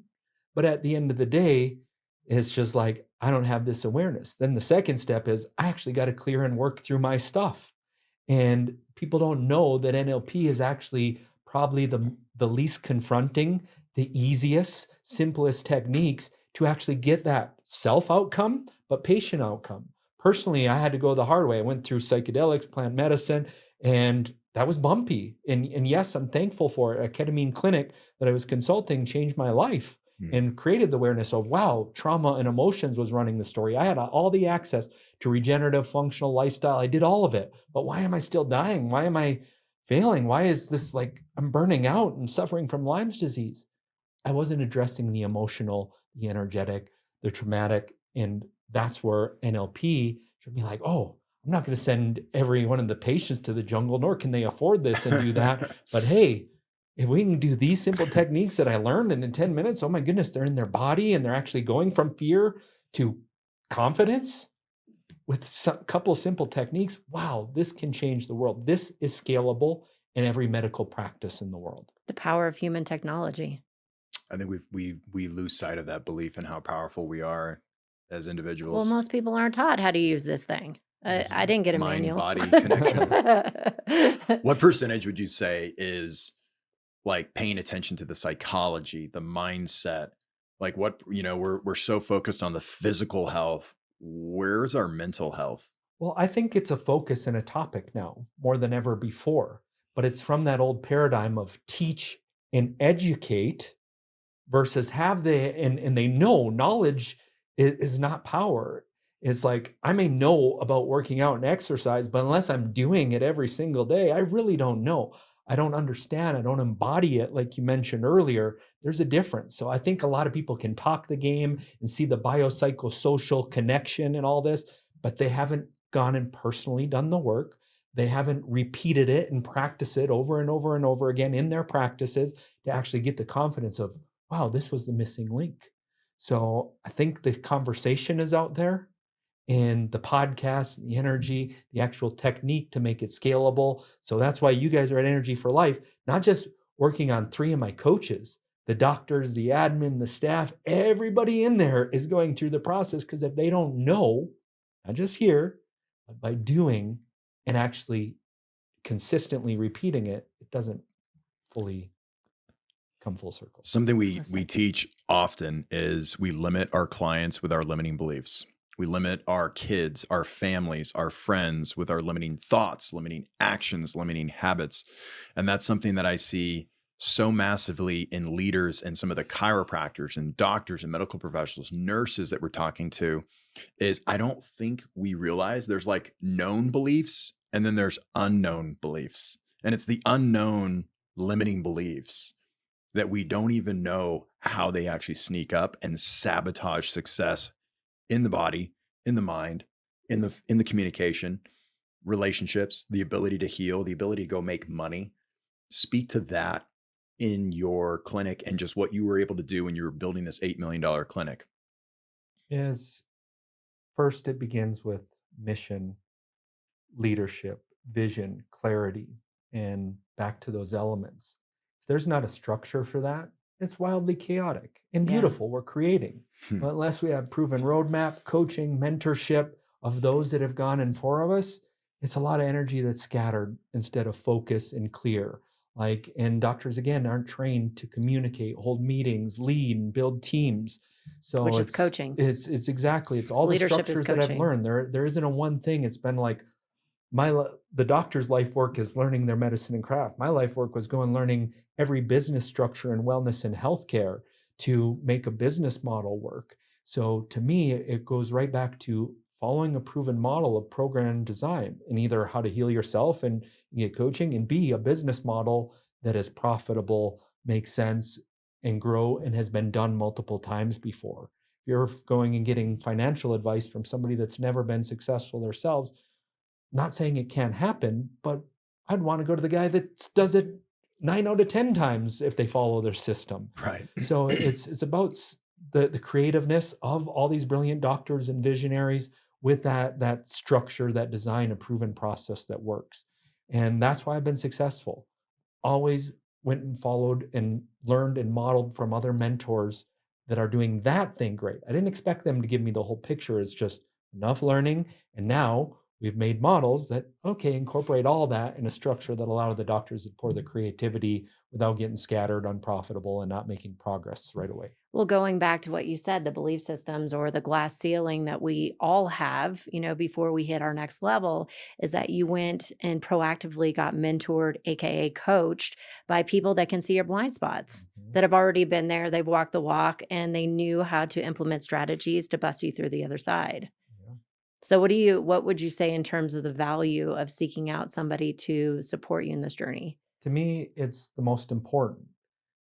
but at the end of the day, it's just like, I don't have this awareness. Then the second step is I actually got to clear and work through my stuff. And people don't know that NLP is actually probably the least confronting, the easiest, simplest techniques to actually get that self outcome, but patient outcome. Personally, I had to go the hard way. I went through psychedelics, plant medicine, and that was bumpy. And yes, I'm thankful for it. A ketamine clinic that I was consulting changed my life and created the awareness of, wow, trauma and emotions was running the story. I had all the access to regenerative functional lifestyle. I did all of it, but why am I still dying? Why am I failing? Why is this like I'm burning out and suffering from Lyme's disease? I wasn't addressing the emotional, the energetic, the traumatic. And that's where NLP should be like, oh, I'm not going to send every one of the patients to the jungle, nor can they afford this and do that. But hey, if we can do these simple techniques that I learned and in 10 minutes, oh my goodness, they're in their body and they're actually going from fear to confidence with a couple of simple techniques. Wow, this can change the world. This is scalable in every medical practice in the world. The power of human technology. I think we lose sight of that belief and how powerful we are as individuals. Well, most people aren't taught how to use this thing. I didn't get a manual. mind-body connection. What percentage would you say is like paying attention to the psychology, the mindset? Like what, we're so focused on the physical health. Where's our mental health? Well, I think it's a focus and a topic now more than ever before, but it's from that old paradigm of teach and educate versus and they know knowledge is not power. It's like, I may know about working out and exercise, but unless I'm doing it every single day, I really don't know. I don't understand. I don't embody it. Like you mentioned earlier, there's a difference. So I think a lot of people can talk the game and see the biopsychosocial connection and all this, but they haven't gone and personally done the work. They haven't repeated it and practiced it over and over and over again in their practices to actually get the confidence of, wow, this was the missing link. So I think the conversation is out there, and the podcast, the energy, the actual technique to make it scalable. So that's why you guys are at Energy for Life, not just working on 3 of my coaches, the doctors, the admin, the staff, everybody in there is going through the process, because if they don't know, not just here, but by doing and actually consistently repeating it, it doesn't fully come full circle. Something we teach often is we limit our clients with our limiting beliefs. We limit our kids, our families, our friends with our limiting thoughts, limiting actions, limiting habits. And that's something that I see so massively in leaders and some of the chiropractors and doctors and medical professionals, nurses that we're talking to, is I don't think we realize there's like known beliefs and then there's unknown beliefs. And it's the unknown limiting beliefs that we don't even know how they actually sneak up and sabotage success in the body, in the mind, in the communication, relationships, the ability to heal, the ability to go make money. Speak to that in your clinic and just what you were able to do when you were building this $8 million clinic. Is first, it begins with mission, leadership, vision, clarity, and back to those elements. If there's not a structure for that, it's wildly chaotic and beautiful. We're creating. But unless we have proven roadmap, coaching, mentorship of those that have gone in before of us, it's a lot of energy that's scattered instead of focus and clear. And doctors, again, aren't trained to communicate, hold meetings, lead, and build teams. So which is coaching. It's exactly. It's all the structures that I've learned. There isn't a one thing. It's been like the doctor's life work is learning their medicine and craft. My life work was learning every business structure and wellness and healthcare to make a business model work. So to me, it goes right back to following a proven model of program design, and either how to heal yourself and get coaching, and B, a business model that is profitable, makes sense, and grow, and has been done multiple times before. If you're going and getting financial advice from somebody that's never been successful themselves, not saying it can't happen, but I'd want to go to the guy that does it 9 out of 10 times if they follow their system. Right. So it's about the creativeness of all these brilliant doctors and visionaries with that structure, that design, a proven process that works. And that's why I've been successful. Always went and followed and learned and modeled from other mentors that are doing that thing great. I didn't expect them to give me the whole picture. It's just enough learning. And now we've made models that, incorporate all that in a structure that allow the doctors to pour the creativity without getting scattered, unprofitable, and not making progress right away. Well, going back to what you said, the belief systems or the glass ceiling that we all have, before we hit our next level, is that you went and proactively got mentored, AKA coached, by people that can see your blind spots, that have already been there. They've walked the walk and they knew how to implement strategies to bust you through the other side. So what would you say in terms of the value of seeking out somebody to support you in this journey? To me, it's the most important.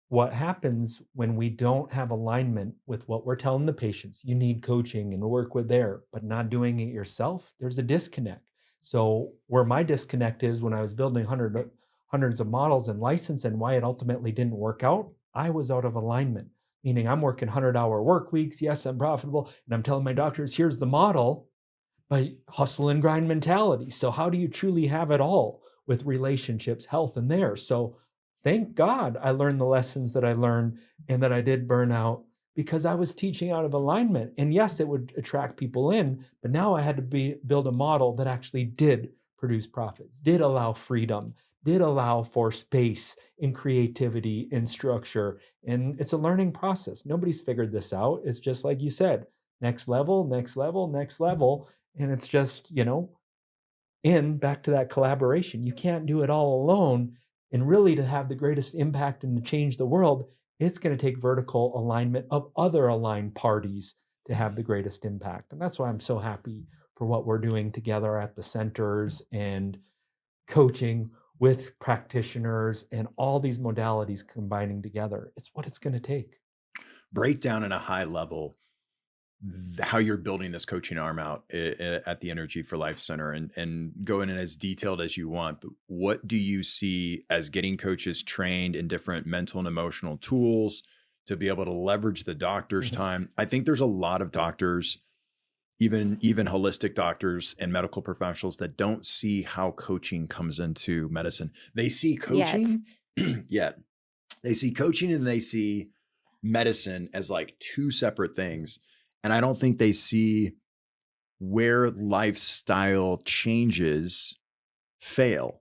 What happens when we don't have alignment with what we're telling the patients, you need coaching and work with there, but not doing it yourself, there's a disconnect. So where my disconnect is, when I was building hundreds of models and license, and why it ultimately didn't work out, I was out of alignment. Meaning I'm working 100-hour work weeks. Yes, I'm profitable. And I'm telling my doctors, here's the model, but hustle and grind mentality. So how do you truly have it all with relationships, health, and there? So thank God I learned the lessons that I learned and that I did burn out. because I was teaching out of alignment. And yes, it would attract people in, but now I had to build a model that actually did produce profits, did allow freedom, did allow for space and creativity and structure. And it's a learning process. Nobody's figured this out. It's just like you said, next level, next level, next level. And it's just, back to that collaboration. You can't do it all alone. And really, to have the greatest impact and to change the world, it's going to take vertical alignment of other aligned parties to have the greatest impact. And that's why I'm so happy for what we're doing together at the centers and coaching with practitioners and all these modalities combining together. It's what it's going to take. Break down at a high level how you're building this coaching arm out at the Energy for Life Center, and go in as detailed as you want. But what do you see as getting coaches trained in different mental and emotional tools to be able to leverage the doctor's time? I think there's a lot of doctors, even holistic doctors and medical professionals, that don't see how coaching comes into medicine. They see coaching, they see coaching and they see medicine as like two separate things. And I don't think they see where lifestyle changes fail.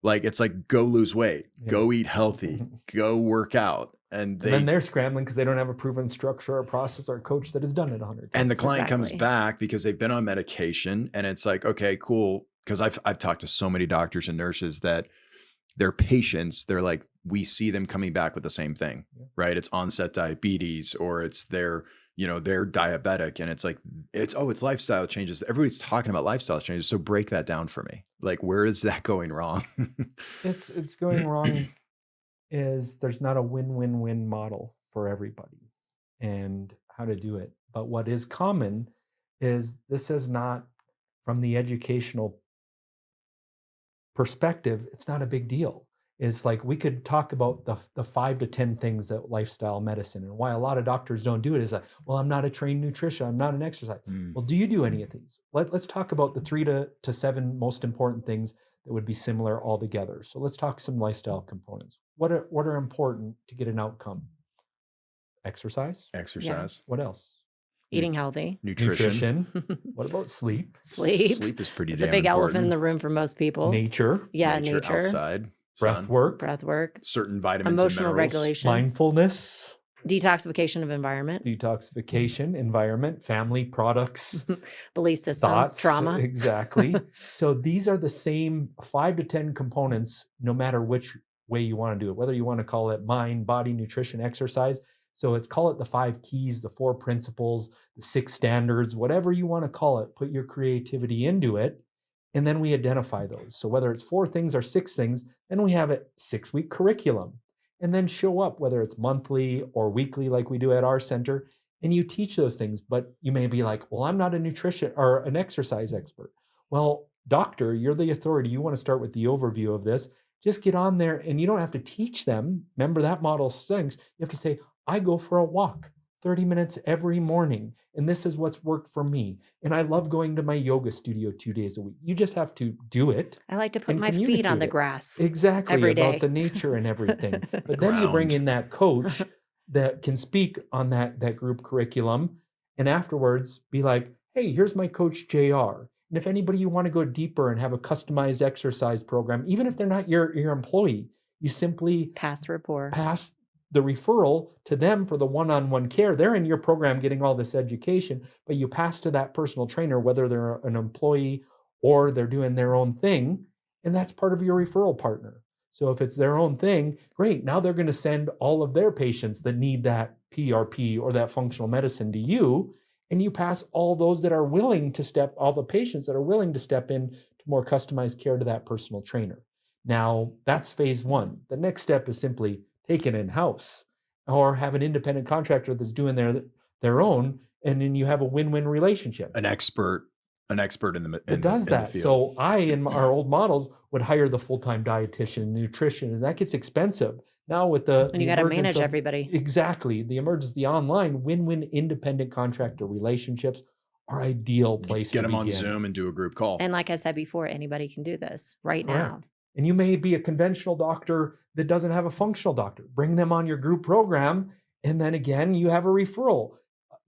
Like, it's like, go lose weight, go eat healthy, go work out. And then they're scrambling because they don't have a proven structure or process or coach that has done it 100 times. And the client comes back because they've been on medication, and it's like, okay, cool. Because I've talked to so many doctors and nurses that their patients, they're like, we see them coming back with the same thing, right? It's onset diabetes, or it's they're diabetic, and it's like, it's lifestyle changes. Everybody's talking about lifestyle changes. So break that down for me. Like, where is that going wrong? It's going wrong is there's not a win-win-win model for everybody and how to do it. But what is common is this is not, from the educational perspective, it's not a big deal. It's like, we could talk about the 5 to 10 things that lifestyle medicine, and why a lot of doctors don't do it is like, well, I'm not a trained nutrition, I'm not an exercise. Well, do you do any of these? Let's talk about the 3 to 7 most important things that would be similar all together. So let's talk some lifestyle components. What are important to get an outcome? Exercise. Yeah. What else? Eating healthy. Nutrition. What about sleep? Sleep is pretty It's damn a big important. elephant in the room for most people. Nature. Yeah, nature. Outside. Breath sun, work. certain vitamins, Emotional and minerals. regulation. Mindfulness. Detoxification of environment. Detoxification, environment, family, products. Belief systems, Thoughts, trauma. Exactly. So these are the same 5 to 10 components, no matter which way you want to do it, whether you want to call it mind, body, nutrition, exercise. So call it the 5 keys, the 4 principles, the 6 standards, whatever you want to call it. Put your creativity into it. And then we identify those. So whether it's 4 things or 6 things, then we have a 6-week curriculum. And then show up, whether it's monthly or weekly, like we do at our center, and you teach those things. But you may be like, well, I'm not a nutrition or an exercise expert. Well, doctor, you're the authority. You want to start with the overview of this. Just get on there, and you don't have to teach them. Remember, that model stinks. You have to say, I go for a walk 30 minutes every morning, and this is what's worked for me. And I love going to my yoga studio 2 days a week. You just have to do it. I like to put my feet on the it. grass. Exactly, every day. about the nature and everything. But then you bring in that coach that can speak on that group curriculum, and afterwards be like, hey, here's my coach, JR. And if anybody, you want to go deeper and have a customized exercise program, even if they're not your employee, you simply pass the referral to them for the one-on-one care. They're in your program getting all this education, but you pass to that personal trainer, whether they're an employee or they're doing their own thing, and that's part of your referral partner. So if it's their own thing, great. Now they're going to send all of their patients that need that PRP or that functional medicine to you, and you pass all those that are willing to all the patients that are willing to step in to more customized care to that personal trainer. Now, that's phase 1. The next step is simply take it in-house or have an independent contractor that's doing their own, and then you have a win-win relationship. An expert in the It does that. So I, in our old models, would hire the full-time dietitian, nutrition, and that gets expensive. Now with and you got to manage everybody. Exactly. The emergence, the online win-win independent contractor relationships are ideal place to begin. Get them on Zoom and do a group call. And like I said before, anybody can do this right now. And you may be a conventional doctor that doesn't have a functional doctor. Bring them on your group program, And then again, you have a referral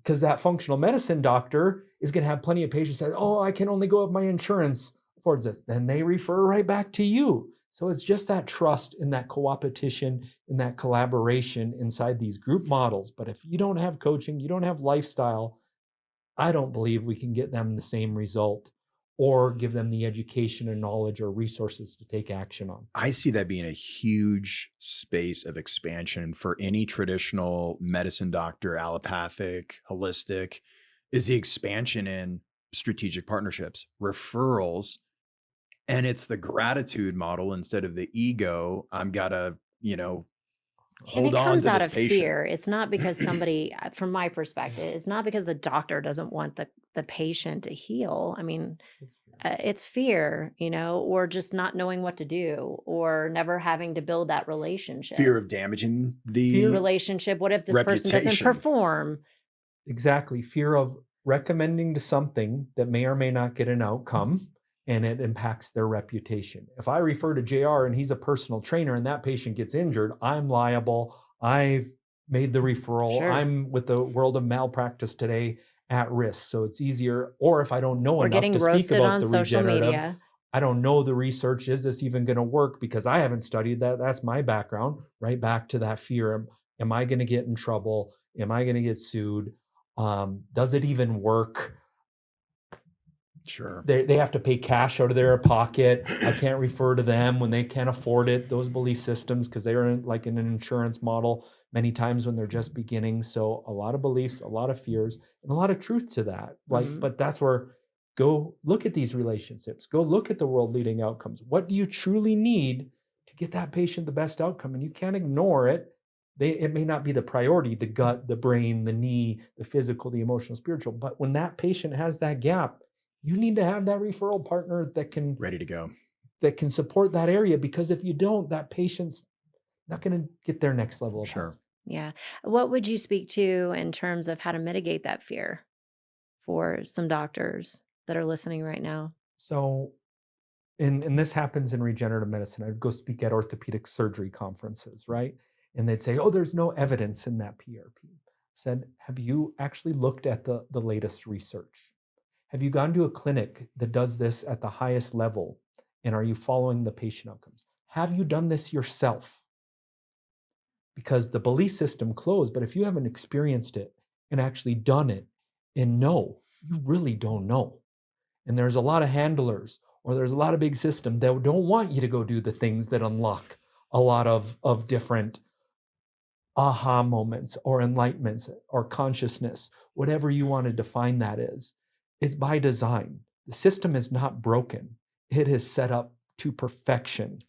because that functional medicine doctor is going to have plenty of patients that, oh, I can only go if my insurance affords this. Then they refer right back to you. So it's just that trust and that co-opetition and that collaboration inside these group models. But if you don't have coaching, you don't have lifestyle, I don't believe we can get them the same result or give them the education and knowledge or resources to take action on. I see that being a huge space of expansion for any traditional medicine doctor, allopathic, holistic, is the expansion in strategic partnerships, referrals, and it's the gratitude model instead of the ego. I'm gotta, And hold it on comes to out this of patient. fear. It's not because somebody, from my perspective, it's not because the doctor doesn't want the patient to heal. I mean, it's fear, or just not knowing what to do, or never having to build that relationship. Fear of damaging the Relationship. What if this person doesn't reputation. perform? Exactly. Fear of recommending to something that may or may not get an outcome, and it impacts their reputation. If I refer to JR and he's a personal trainer and that patient gets injured, I'm liable. I've made the referral. Sure. I'm with the world of malpractice today at risk. So it's easier. Or if I don't know We're enough getting to speak roasted about on the social regenerative, media. I don't know the research. Is this even going to work? Because I haven't studied that. That's my background. Right back to that fear. Am I going to get in trouble? Am I going to get sued? Does it even work? Sure. They have to pay cash out of their pocket. I can't refer to them when they can't afford it, those belief systems, because they're in an insurance model many times when they're just beginning. So a lot of beliefs, a lot of fears, and a lot of truth to that. But that's where go look at these relationships. Go look at the world leading outcomes. What do you truly need to get that patient the best outcome? And you can't ignore it. It may not be the priority, the gut, the brain, the knee, the physical, the emotional, spiritual. But when that patient has that gap, you need to have that referral partner that can ready to go, that can support that area, because if you don't, that patient's not going to get their next level of health. Yeah. What would you speak to in terms of how to mitigate that fear for some doctors that are listening right now? So, and this happens in regenerative medicine. I'd go speak at orthopedic surgery conferences, right? And they'd say, oh, there's no evidence in that PRP. I said, have you actually looked at the latest research? Have you gone to a clinic that does this at the highest level? And are you following the patient outcomes? Have you done this yourself? Because the belief system closed, but if you haven't experienced it and actually done it and know, you really don't know. And there's a lot of handlers, or there's a lot of big systems that don't want you to go do the things that unlock a lot of different aha moments or enlightenments or consciousness, whatever you want to define that is. It's by design. The system is not broken. It is set up to perfection.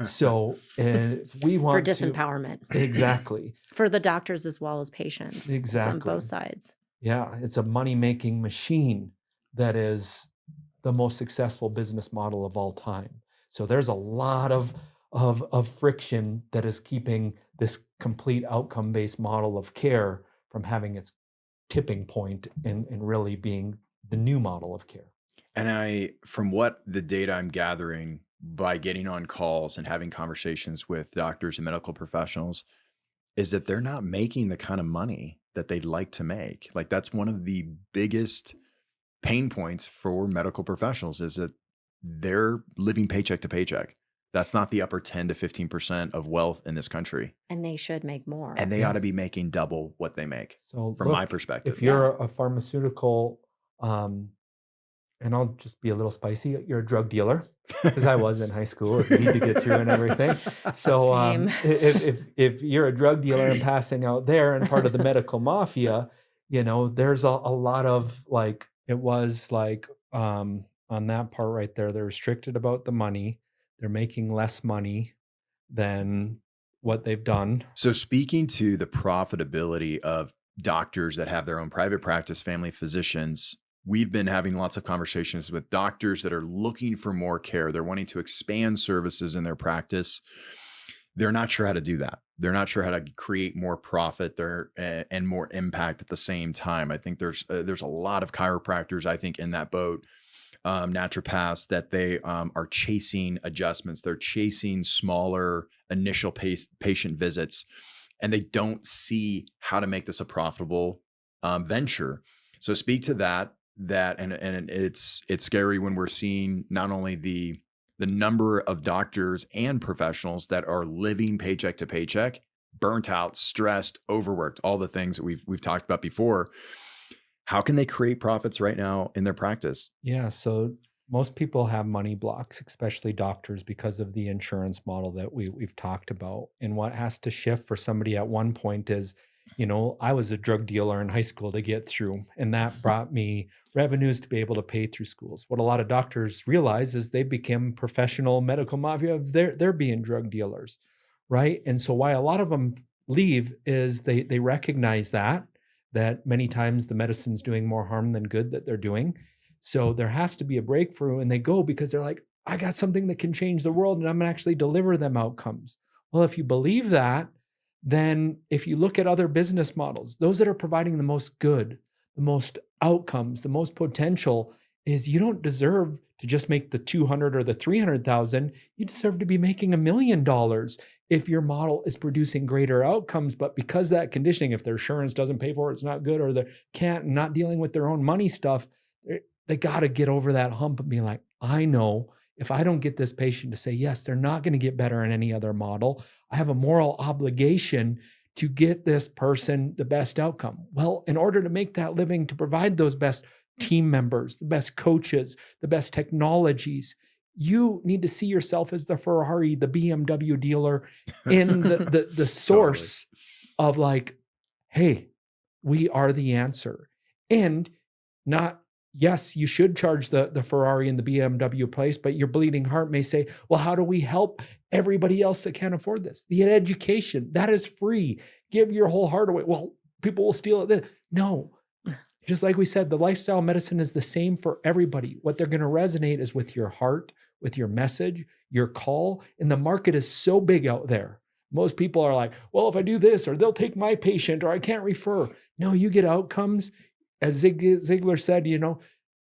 So if we want for disempowerment. Exactly. For the doctors as well as patients. Exactly. On both sides. Yeah. It's a money-making machine that is the most successful business model of all time. So there's a lot of friction that is keeping this complete outcome-based model of care from having its tipping point and really being the new model of care. And from what the data I'm gathering by getting on calls and having conversations with doctors and medical professionals, is that they're not making the kind of money that they'd like to make. Like, that's one of the biggest pain points for medical professionals, is that they're living paycheck to paycheck. That's not the upper 10 to 15% of wealth in this country. And they should make more. And they ought to be making double what they make. So from my perspective. If you're a pharmaceutical, and I'll just be a little spicy, you're a drug dealer, because I was in high school, if you need to get through and everything. So if you're a drug dealer and passing out there and part of the medical mafia, there's a lot of it was on that part right there, they're restricted about the money. They're making less money than what they've done. So speaking to the profitability of doctors that have their own private practice, family physicians, we've been having lots of conversations with doctors that are looking for more care. They're wanting to expand services in their practice. They're not sure how to do that. They're not sure how to create more profit and more impact at the same time. I think there's a lot of chiropractors, I think, in that boat, naturopaths, that they are chasing adjustments. They're chasing smaller initial patient visits. and they don't see how to make this a profitable venture. So speak to that, and it's scary when we're seeing not only the number of doctors and professionals that are living paycheck to paycheck, burnt out, stressed, overworked, all the things that we've talked about before. How can they create profits right now in their practice? Yeah. So most people have money blocks, especially doctors, because of the insurance model that we've talked about. And what has to shift for somebody at one point is, I was a drug dealer in high school to get through, and that brought me revenues to be able to pay through schools. What a lot of doctors realize is they become professional medical mafia. They're being drug dealers, right? And so why a lot of them leave is they recognize that many times the medicine's doing more harm than good that they're doing. So there has to be a breakthrough, and they go because they're like, I got something that can change the world and I'm going to actually deliver them outcomes. Well, if you believe that, then if you look at other business models, those that are providing the most good, the most outcomes, the most potential, is you don't deserve to just make the 200 or the 300,000. You deserve to be making $1 million if your model is producing greater outcomes. But because that conditioning, if their insurance doesn't pay for it, it's not good, or they can't, not dealing with their own money stuff, they got to get over that hump and be like, I know if I don't get this patient to say, yes, they're not going to get better in any other model, I have a moral obligation to get this person the best outcome. Well, in order to make that living, to provide those best team members, the best coaches, the best technologies, you need to see yourself as the Ferrari, the BMW dealer, in the source of like, hey, we are the answer. And not, yes, you should charge the Ferrari and the BMW place, but your bleeding heart may say, well, how do we help everybody else that can't afford this? The education, that is free. Give your whole heart away. Well, people will steal it. No, just like we said, the lifestyle medicine is the same for everybody. What they're going to resonate is with your heart, with your message, your call. And the market is so big out there. Most people are like, well, if I do this, or they'll take my patient, or I can't refer. No, you get outcomes. As Ziegler said,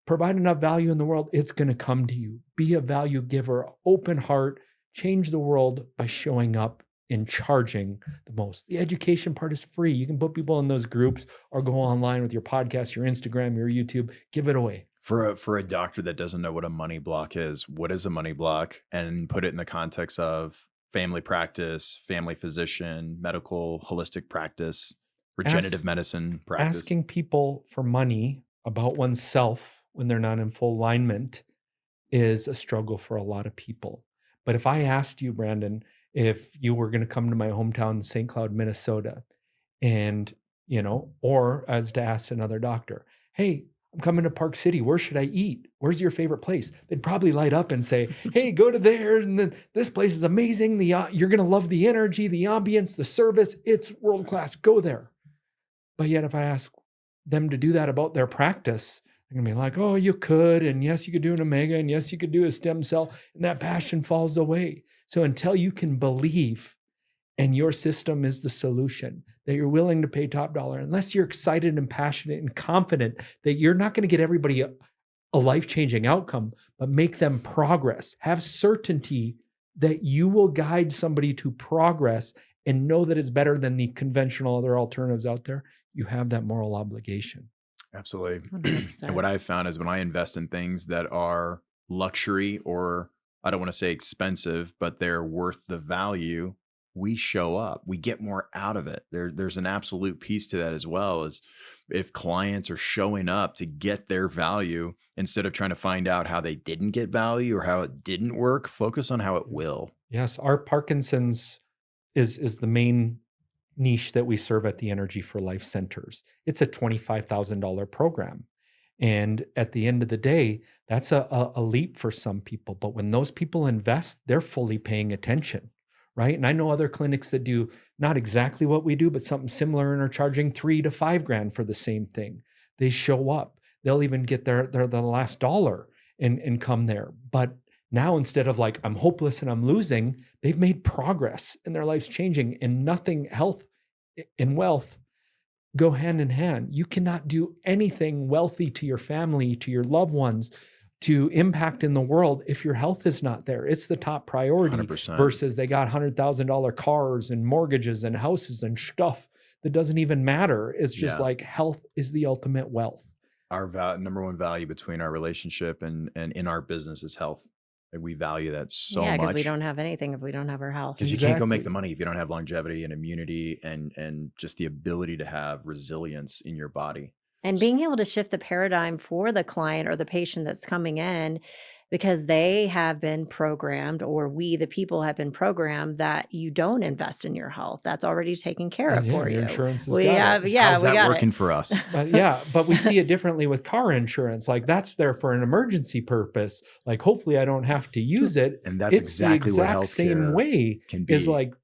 provide enough value in the world, it's going to come to you. Be a value giver, open heart, change the world by showing up and charging the most. The education part is free. You can put people in those groups or go online with your podcast, your Instagram, your YouTube, give it away. For a doctor that doesn't know what a money block is, what is a money block? And put it in the context of family practice, family physician, medical, holistic practice, regenerative medicine practice. Asking people for money about oneself when they're not in full alignment is a struggle for a lot of people. But if I asked you, Brandon, if you were going to come to my hometown, St. Cloud, Minnesota, and, or as to ask another doctor, hey, I'm coming to Park City. Where should I eat? Where's your favorite place? They'd probably light up and say, hey, go to there. And then this place is amazing. You're going to love the energy, the ambience, the service. It's world-class. Go there. But yet if I ask them to do that about their practice, they're going to be like, oh, you could. And yes, you could do an omega. And yes, you could do a stem cell. And that passion falls away. So until you can believe and your system is the solution, that you're willing to pay top dollar, unless you're excited and passionate and confident that you're not going to get everybody a life-changing outcome, but make them progress, have certainty that you will guide somebody to progress and know that it's better than the conventional other alternatives out there, you have that moral obligation. Absolutely. 100%. And what I've found is when I invest in things that are luxury, or I don't want to say expensive, but they're worth the value, we show up, we get more out of it. There's an absolute piece to that as well, as if clients are showing up to get their value instead of trying to find out how they didn't get value or how it didn't work, focus on how it will. Yes. Our Parkinson's is the main niche that we serve at the Energy for Life centers. It's a $25,000 program. And at the end of the day, that's a leap for some people. But when those people invest, they're fully paying attention, right? And I know other clinics that do not exactly what we do, but something similar, and are charging $3,000 to $5,000 for the same thing. They show up. They'll even get the last dollar and come there. But now, instead of like, I'm hopeless and I'm losing, they've made progress and their life's changing. And nothing, health and wealth go hand in hand. You cannot do anything wealthy to your family, to your loved ones, to impact in the world if your health is not there. It's the top priority 100%. versus they got $100,000 cars and mortgages and houses and stuff that doesn't even matter. It's just like health is the ultimate wealth. Our number one value between our relationship and in our business is health. And we value that so much. Yeah, because we don't have anything if we don't have our health. Because you can't go make the money if you don't have longevity and immunity and just the ability to have resilience in your body. And being able to shift the paradigm for the client or the patient that's coming in, because they have been programmed, or we, the people, have been programmed that you don't invest in your health. That's already taken care of for you. Your insurance is How's that working for us? But we see it differently with car insurance. Like that's there for an emergency purpose. Like hopefully I don't have to use it. And that's exactly what healthcare same way can be. Is like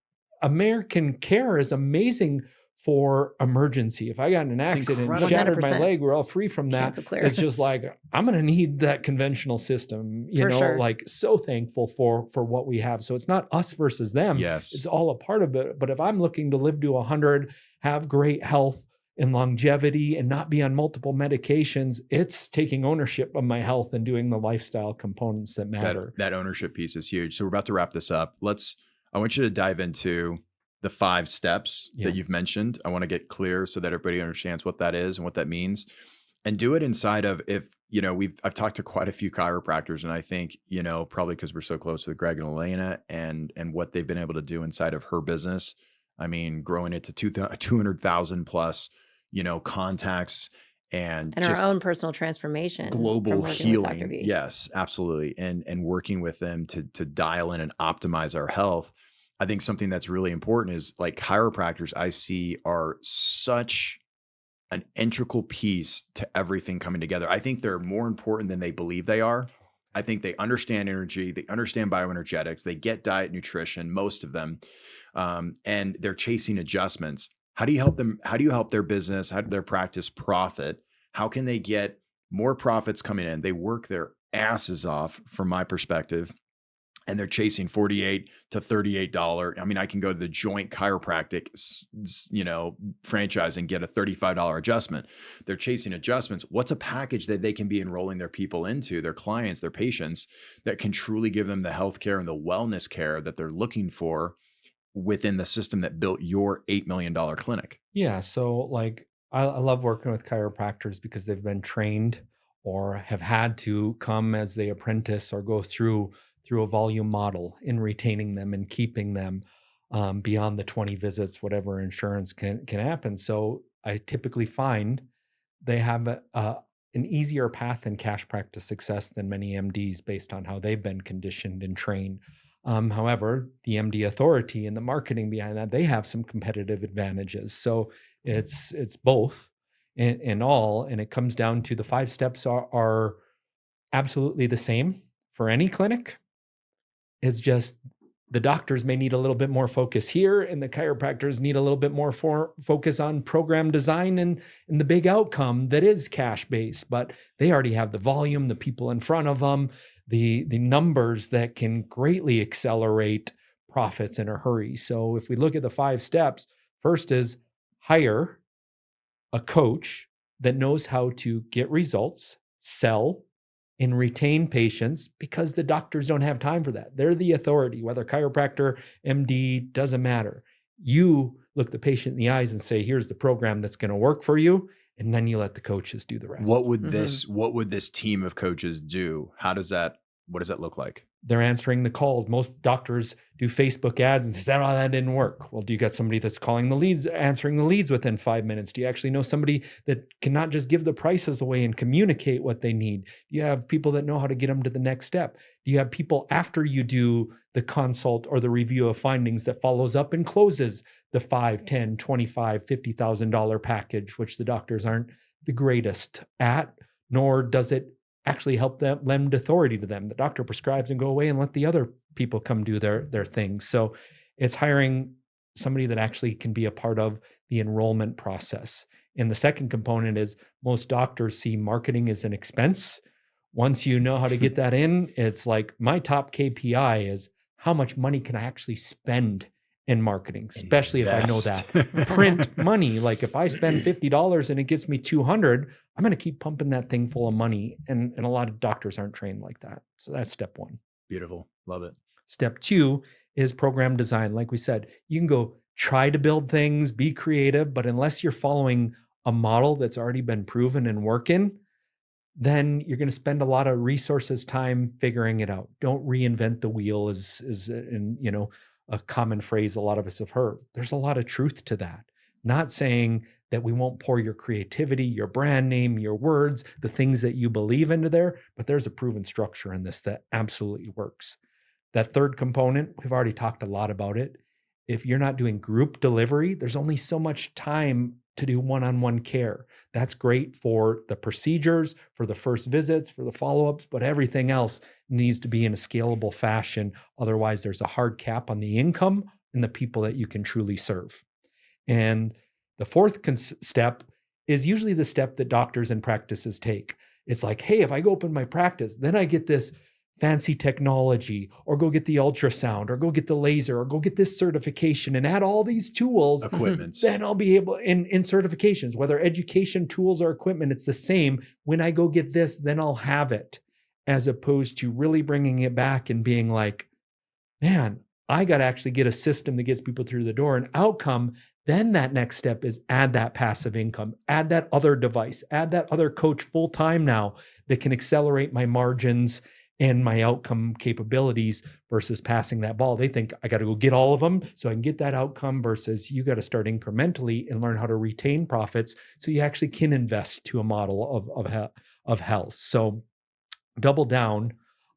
American care is amazing for emergency. If I got in an accident and shattered my leg, we're all free from that. It's just like, I'm going to need that conventional system, like so thankful for what we have. So it's not us versus them. Yes. It's all a part of it. But if I'm looking to live to 100, have great health and longevity and not be on multiple medications, it's taking ownership of my health and doing the lifestyle components that matter. That ownership piece is huge. So we're about to wrap this up. I want you to dive into the 5 steps that you've mentioned. I want to get clear so that everybody understands what that is and what that means, and do it inside of, I've talked to quite a few chiropractors, and I think, probably because we're so close with Greg and Elena and what they've been able to do inside of her business. I mean, growing it to 200,000 plus, contacts and our own personal transformation, global healing. Yes, absolutely. And working with them to dial in and optimize our health. I think something that's really important is like chiropractors I see are such an integral piece to everything coming together. I think they're more important than they believe they are. I think they understand energy. They understand bioenergetics. They get diet, nutrition, most of them. And they're chasing adjustments. How do you help them? How do you help their business? How do their practice profit? How can they get more profits coming in? They work their asses off from my perspective. And they're chasing $48 to $38. I mean, I can go to the Joint Chiropractic, franchise and get a $35 adjustment. They're chasing adjustments. What's a package that they can be enrolling their people into, their clients, their patients, that can truly give them the healthcare and the wellness care that they're looking for within the system that built your $8 million clinic? Yeah. So like, I love working with chiropractors because they've been trained or have had to come as they apprentice or go through a volume model in retaining them and keeping them beyond the 20 visits, whatever insurance can happen. So I typically find they have an easier path in cash practice success than many MDs based on how they've been conditioned and trained. However, the MD authority and the marketing behind that, they have some competitive advantages. So it's both in all, and it comes down to the 5 steps are absolutely the same for any clinic. It's just the doctors may need a little bit more focus here, and the chiropractors need a little bit more focus on program design and the big outcome that is cash-based. But they already have the volume, the people in front of them, the numbers that can greatly accelerate profits in a hurry. So if we look at the 5 steps, first is hire a coach that knows how to get results, sell, and retain patients, because the doctors don't have time for that. They're the authority, whether chiropractor, MD, doesn't matter. You look the patient in the eyes and say, here's the program that's going to work for you. And then you let the coaches do the rest. What would this team of coaches do? What does that look like? They're answering the calls. Most doctors do Facebook ads and say, oh, that didn't work. Well, do you got somebody that's calling the leads, answering the leads within 5 minutes? Do you actually know somebody that can not just give the prices away and communicate what they need? Do you have people that know how to get them to the next step? Do you have people after you do the consult or the review of findings that follows up and closes the $5, $10, $25, $50,000 package, which the doctors aren't the greatest at, nor does it actually help them lend authority to them. The doctor prescribes and go away and let the other people come do their things. So it's hiring somebody that actually can be a part of the enrollment process. And the second component is most doctors see marketing as an expense. Once you know how to get that in, it's like my top KPI is how much money can I actually spend in marketing, especially if I know that. Print money. Like if I spend $50 and it gets me $200, I'm going to keep pumping that thing full of money. And a lot of doctors aren't trained like that. So that's step one. Beautiful. Love it. Step two is program design. Like we said, you can go try to build things, be creative, but unless you're following a model that's already been proven and working, then you're going to spend a lot of resources, time figuring it out. Don't reinvent the wheel is a common phrase a lot of us have heard. There's a lot of truth to that. Not saying that we won't pour your creativity, your brand name, your words, the things that you believe into there, but there's a proven structure in this that absolutely works. That third component, we've already talked a lot about it. If you're not doing group delivery, there's only so much time to do one-on-one care. That's great for the procedures, for the first visits, for the follow-ups, but everything else needs to be in a scalable fashion. Otherwise, there's a hard cap on the income and the people that you can truly serve. And the fourth step is usually the step that doctors and practices take. It's like, hey, if I go open my practice, then I get this fancy technology, or go get the ultrasound, or go get the laser, or go get this certification and add all these tools, Equipments. then I'll be able, in certifications, whether education, tools, or equipment, it's the same. When I go get this, then I'll have it, as opposed to really bringing it back and being like, man, I got to actually get a system that gets people through the door, an outcome. Then that next step is add that passive income, add that other device, add that other coach full-time now that can accelerate my margins and my outcome capabilities versus passing that ball. They think I got to go get all of them so I can get that outcome, versus you got to start incrementally and learn how to retain profits so you actually can invest to a model of health. So double down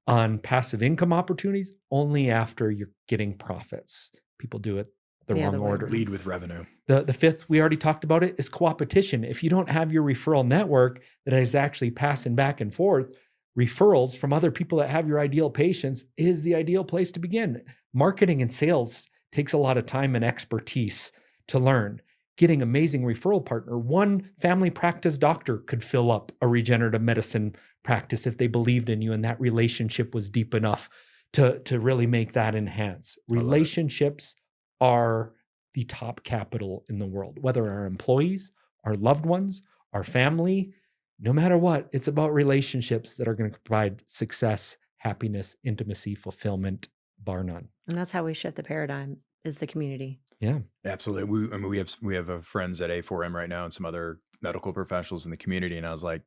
on passive income opportunities only after you're getting profits. People do it the wrong order. Lead with revenue. The fifth, we already talked about it, is co-opetition. If you don't have your referral network that is actually passing back and forth, referrals from other people that have your ideal patients is the ideal place to begin. Marketing and sales takes a lot of time and expertise to learn. Getting amazing referral partner. One family practice doctor could fill up a regenerative medicine practice if they believed in you and that relationship was deep enough to really make that enhance. Relationships are the top capital in the world, whether our employees, our loved ones, our family. No matter what, it's about relationships that are going to provide success, happiness, intimacy, fulfillment, bar none. And that's how we shift the paradigm, is the community. Yeah, absolutely. We have friends at A4M right now and some other medical professionals in the community. And I was like,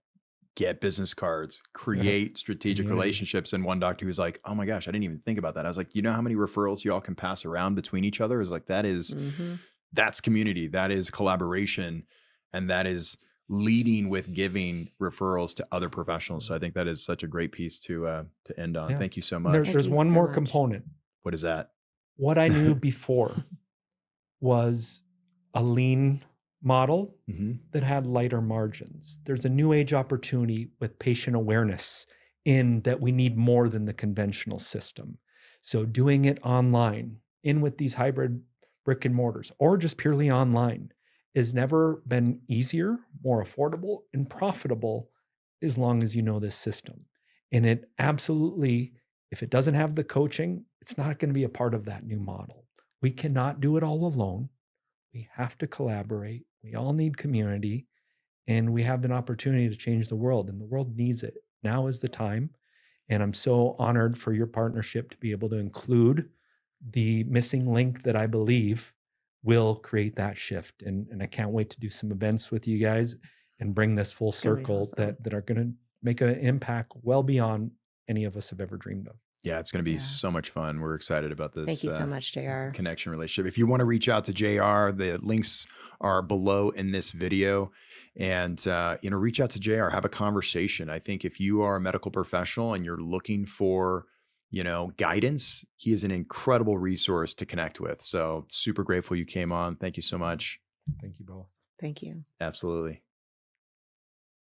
get business cards, create strategic relationships. And one doctor was like, oh my gosh, I didn't even think about that. I was like, you know how many referrals you all can pass around between each other? Is like, that is, that's community. That is collaboration. And that is leading with giving referrals to other professionals. So I think that is such a great piece to end on. Yeah. Thank you so much. There's one more component. What is that? What I knew before was a lean model that had lighter margins. There's a new age opportunity with patient awareness in that we need more than the conventional system. So doing it online, in with these hybrid brick and mortars, or just purely online, has never been easier, more affordable, and profitable as long as you know this system. And it absolutely, if it doesn't have the coaching, it's not going to be a part of that new model. We cannot do it all alone. We have to collaborate. We all need community, and we have an opportunity to change the world, and the world needs it. Now is the time. And I'm so honored for your partnership to be able to include the missing link that I believe will create that shift. And I can't wait to do some events with you guys and bring this full circle awesome. that are going to make an impact well beyond any of us have ever dreamed of. Yeah, it's going to be so much fun. We're excited about this. Thank you so much, JR. Connection relationship. If you want to reach out to JR, the links are below in this video. And, reach out to JR, have a conversation. I think if you are a medical professional and you're looking for, guidance, he is an incredible resource to connect with. So super grateful you came on. Thank you so much. Thank you both. Thank you. Absolutely.